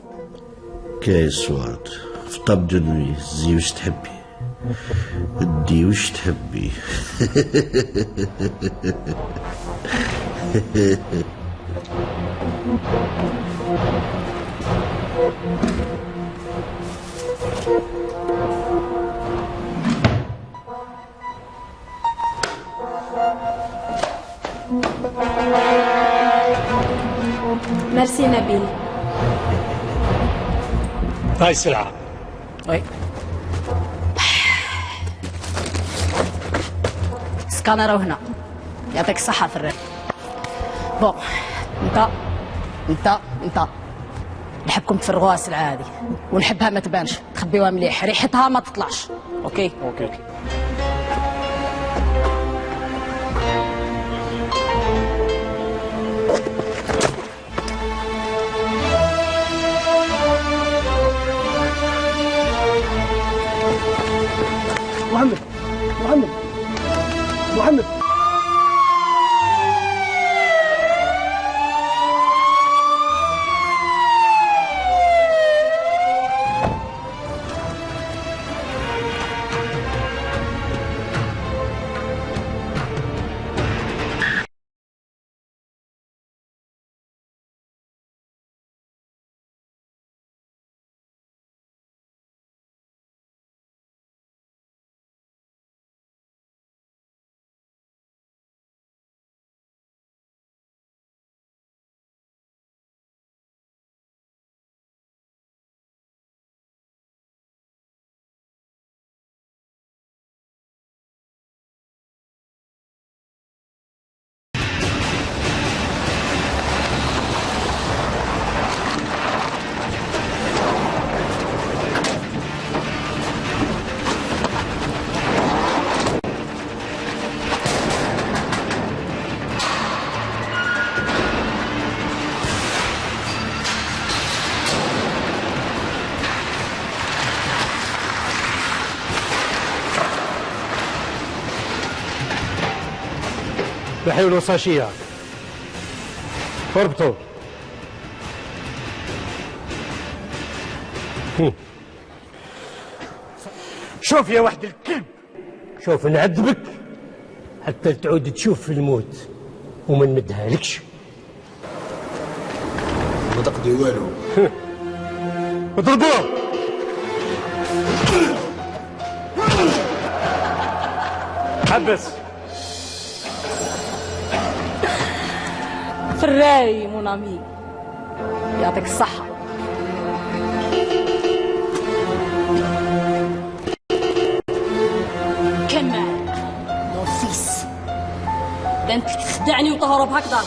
كاين سواد في طاب دو نوي، زي واش تحبي ودي واش تحبي. ميرسي نبيل. هاي السلعة. وي. سكانر هنا. يعطيك الصحة في الريح. بون انت نحبكم تفرغوها السلعة هذه، ونحبها ما تبانش، تخبيوها مليح، ريحتها ما تطلعش. اوكي. محمد بحاولوا ساشيه اربطوا. شوف يا واحد الكلب، شوف نعذبك حتى تعود تشوف في الموت وما نمدها لكش. ما تقضي والو. اضربوه. حبس. فراي مون امي، يعطيك الصحة. كمال نوفيس، بانت لك تخدعني وتهرب هكذا.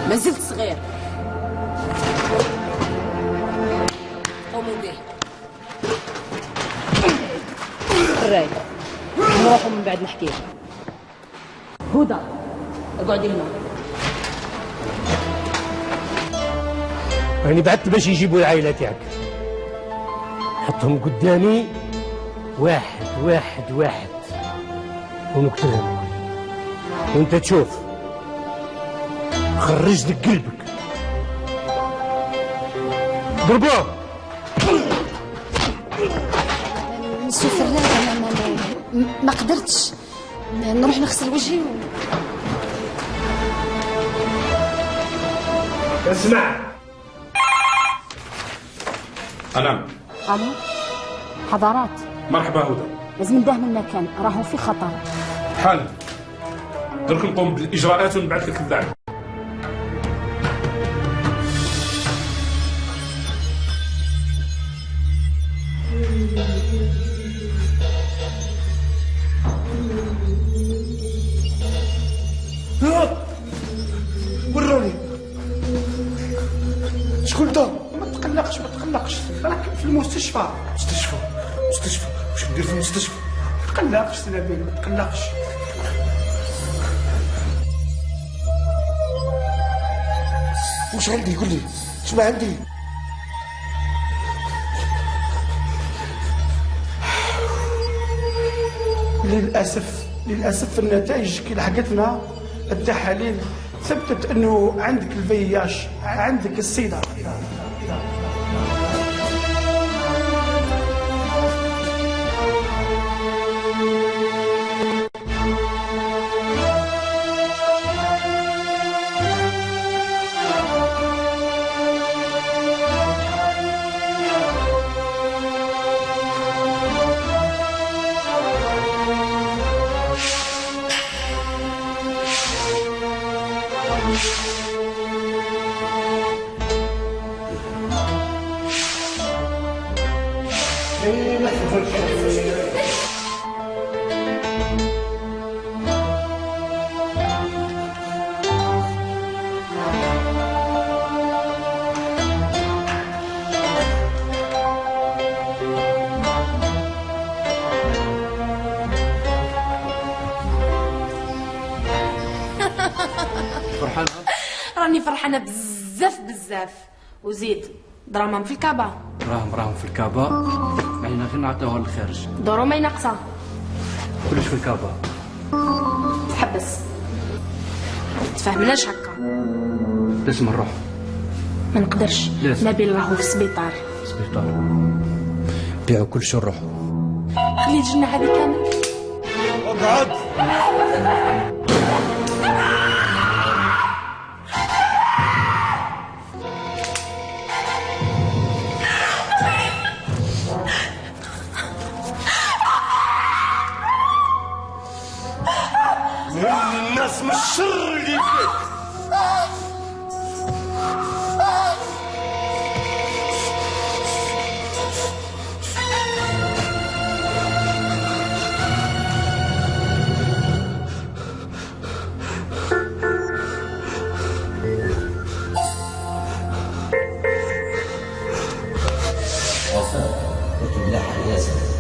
ما زلت صغير. قوموا به. فراي نروحوا من بعد نحكي. هدى اقعدي هنا. راني بعثت باش يجيبوا العائلة تاعك، حطهم قدامي واحد واحد واحد ونقتلهم، وانت تشوف خرج لك قلبك. ضربوه. مسيو فراي ما قدرتش نروح نغسل وجهي اسمع. أنا الو حضرات، مرحبا هدى. لازم نداه من المكان، راهو في خطر. حال درك نقوم بالإجراءات ونبعث لك الدعم. وروني شكون انت؟ ما تقلقش ما تقلقش، راك في المستشفى. مستشفى واش ندير في المستشفى؟ ما تقلقش سي نبيل، ما تقلقش. واش عندي؟ قول لي شنو عندي؟ للاسف النتائج كي لحقتنا التحاليل ثبتت انه عندك الفياش، عندك السيدة. فرحانة؟ راني فرحانة بزاف وزيد دراهم في الكابا. راهم في الكابا، معنا غير نعطيوها للخارج. دورو ما ينقصها، كلش في الكابا. تحبس تفهمناش هكا. لازم نروح. ما نقدرش، نبيل راهو في السبيطار. بيعوا كلشي نروحوا. خلي الجنة هذه كامل. اقعد. الناس من الشر اللي فيك.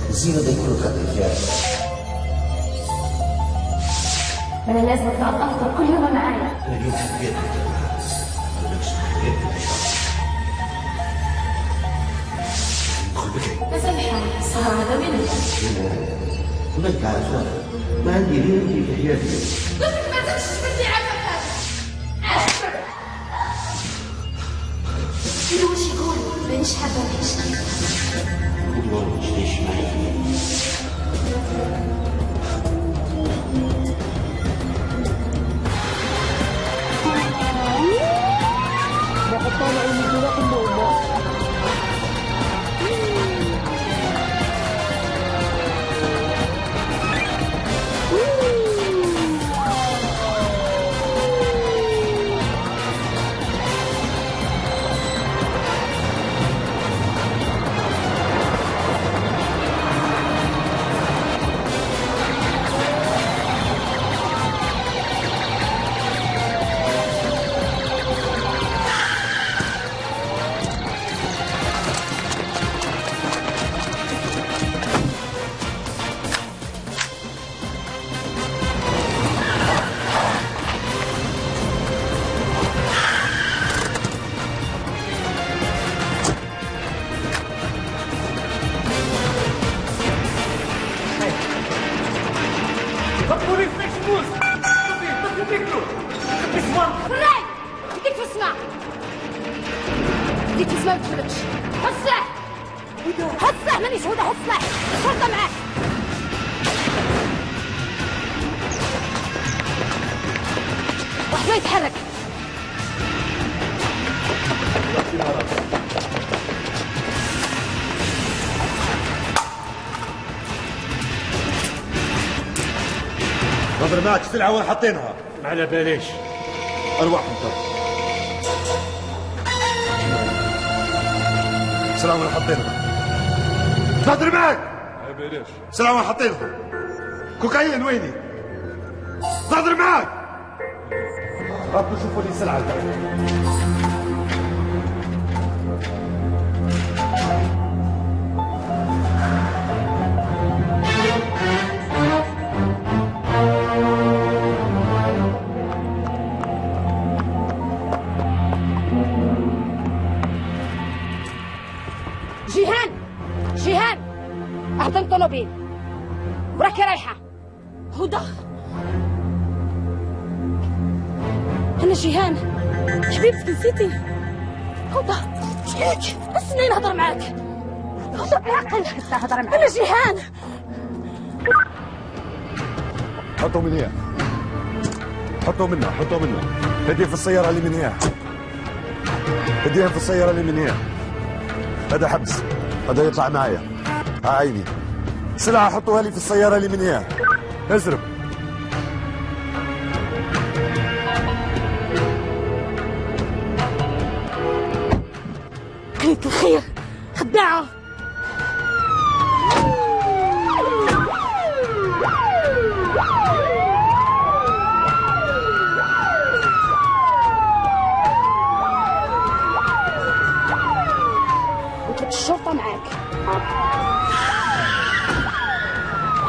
الزينة ده يكون خطر فيها. انا لازم اطلع افطر كل يوم معايا. دخل بكري. مسامحة السهرة هذا وين؟ بنت عارفة ما عندي غير انت في حياتي. قلت لك ما تزيدش تبدي عفاك. شنو واش يقول؟ مانيش حابه نعيش. والله ما تجيش معايا. فراي يديك في السماء. يديك في السماء ما تفلتش. هات السلاح. هات السلاح مانيش هدى. هات السلاح. الشرطة معاك. واحد ما يتحرك. نظر معك السلعة وين حاطينها؟ ما على باليش. أرواح انت. السلعة وين حاطينها؟ نظر معك. ما باليش. السلعة وين حاطينها؟ كوكايين ويني؟ نظر معك. ربوا شوفوا لي السلعة. جيهان اهدم طلبين وراكي رايحة. هدى أنا جيهان حبيبتي نسيتي. هدى شليك استني نهضر معاك. هدى بعقل نهضر معاك. أنا جيهان. حطوا من هنا. حطوا منها. حطوا منها. هدي في السيارة اللي من هنا. هديها في السيارة اللي من هنا. هذا حبس. هذا يطلع معايا. عيني. سلعة حطوها لي في السيارة اللي من هنا. ازرب. قلة الخير خداعة. قلت لك الشرطة معاك.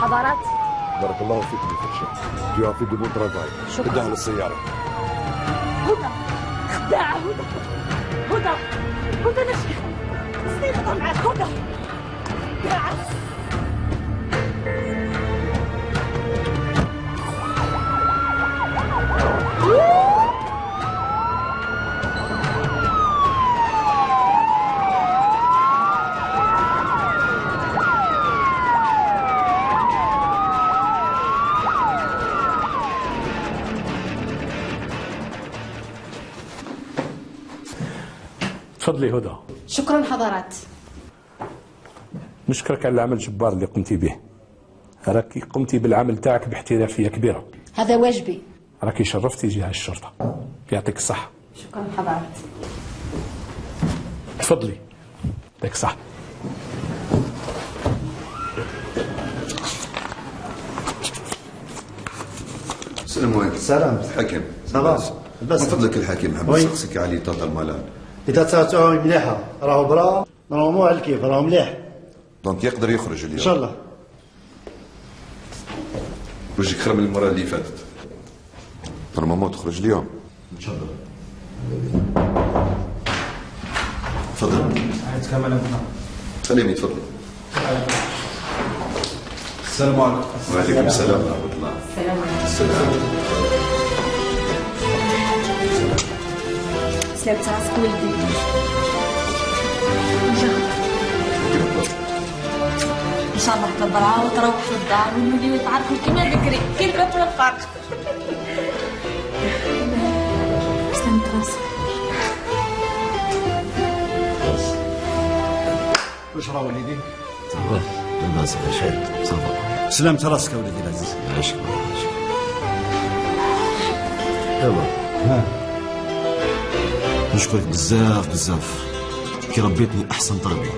حضارات. بارك الله فيك يا فتشة. Tu as fait de bon travail. شكرا. بدها للسيارة. هدى خداعة. هدى هدى نجي استني نهضر معاك. هدى خداعة. تفضلي هدى. شكرا حضرات. نشكرك على العمل الجبار اللي قمتي به. راكي قمتي بالعمل تاعك باحترافيه كبيره. هذا واجبي. راكي شرفتي جهه الشرطه. يعطيك الصحه. شكرا حضرات. تفضلي. يعطيك الصحه. السلام عليكم. سلام. الحكم. صباح. من فضلك الحكم حاب نسقسيك على طاطا المالان. إذا تساعدوهم مليحة راهو برا راهو على الكيف راهو مليح. دونك يقدر يخرج اليوم. إن شاء الله. وجهك خير من المرة اللي فاتت. نورمالمون تخرج اليوم. إن شاء الله. تفضل. عايز كمان سليمي تفضلي. السلام عليكم. وعليكم السلام ورحمة الله. السلام سلامة راسك ولدي. ان شاء الله تضرع وتروح للدار ونوليو نتعرفوا كيما بكري كي الباب والفرق. سلامة راسك. واش راه وليدي؟ صافا لاباس على شاد صافا. سلامة راسك وليدي العزيز. عاشك يلا ها نشكرك بزاف بزاف كي ربيتني احسن تربيه.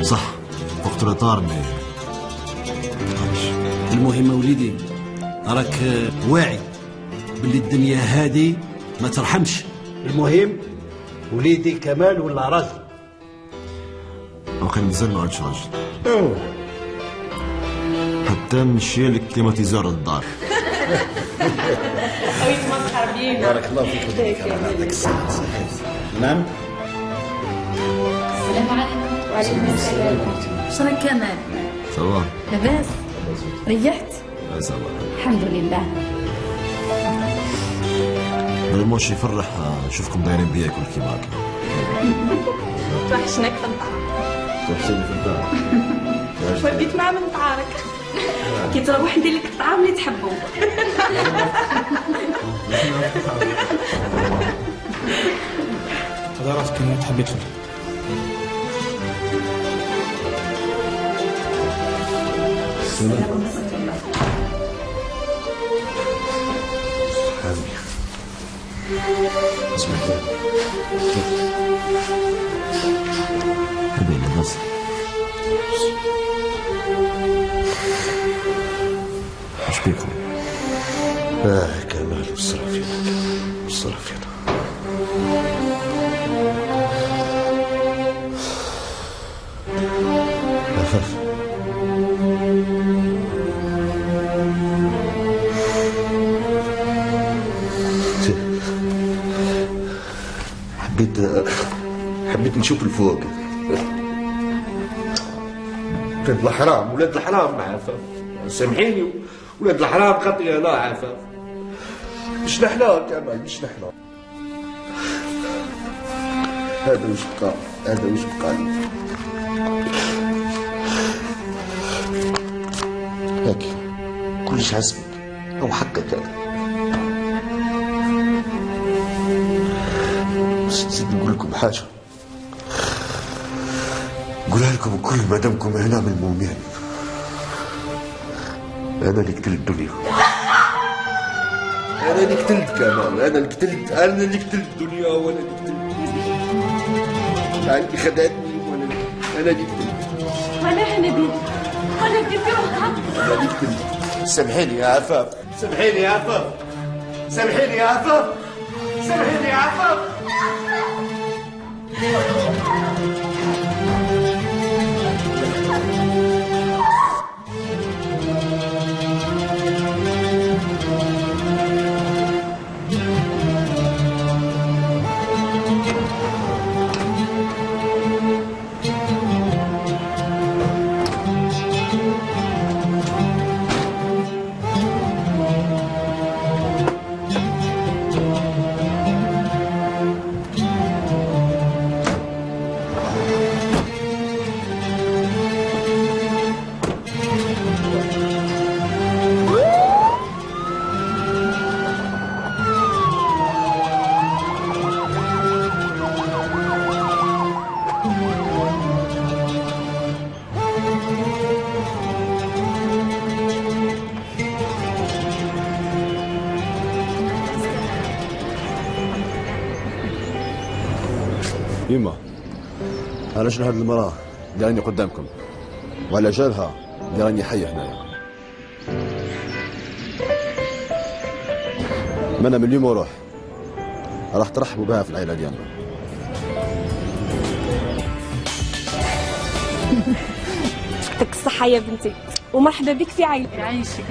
صح وقت الاطار ما المهم وليدي راك واعي باللي الدنيا هادي ما ترحمش. المهم وليدي كمال ولا راجل؟ وكان مازال ما عادش راجل حتى نمشي لك كليماتيزور للدار. ويت مسخر بينا. بارك الله فيك وليدي كمال يعطيك الصحة. نعم. السلام عليكم. وعليكم السلام. شراك كمال؟ صافا لاباس؟ ريحت؟ صافا الحمد لله. فريمون شي يفرح نشوفكم دايرين بيا كل كيما هكا. توحشناك في الدار. توحشني في الدار. ولقيت مع من طعارك. كي تروح ندير لك الطعام اللي تحبو. هذا راسك كيما تحبيت فيه. اسمع هذه لاباس. اش بيكم؟ كمال بالصرا فينا بالصرا فينا. عفاف حبيت نشوف الفوق. ولاد الحرام ولاد الحرام عفاف سامحيني ولاد الحرام خطي لا عفاف مش نحلام كمال مش نحلام. هذا وش بقى هذا وش بقى لي هاك كلش حسبك او حقك هذا. بس نزيد نقول لكم حاجه نقولها لكم كل ما دامكم هنا من المؤمنين. انا اللي قتلت الدنيا. انا اللي قتلت كمال. انا اللي قتلت الدنيا وانا اللي قتلت اللي خدعتني انا اللي قتلت. ولا نبيل انا قلت روحها. انا اللي قتلت. سامحيني يا عفاف سامحيني يا عفاف سامحيني يا عفاف سامحيني يا عفاف. يما انا شنو هاد المراه دايرني قدامكم وعلى جالها دايرني حي هنايا. ما انا من اليوم وروح راح ترحبوا بها في العائله ديالنا. يعطيك الصحة يا بنتي ومرحبا بك في عائلة. يعيشك.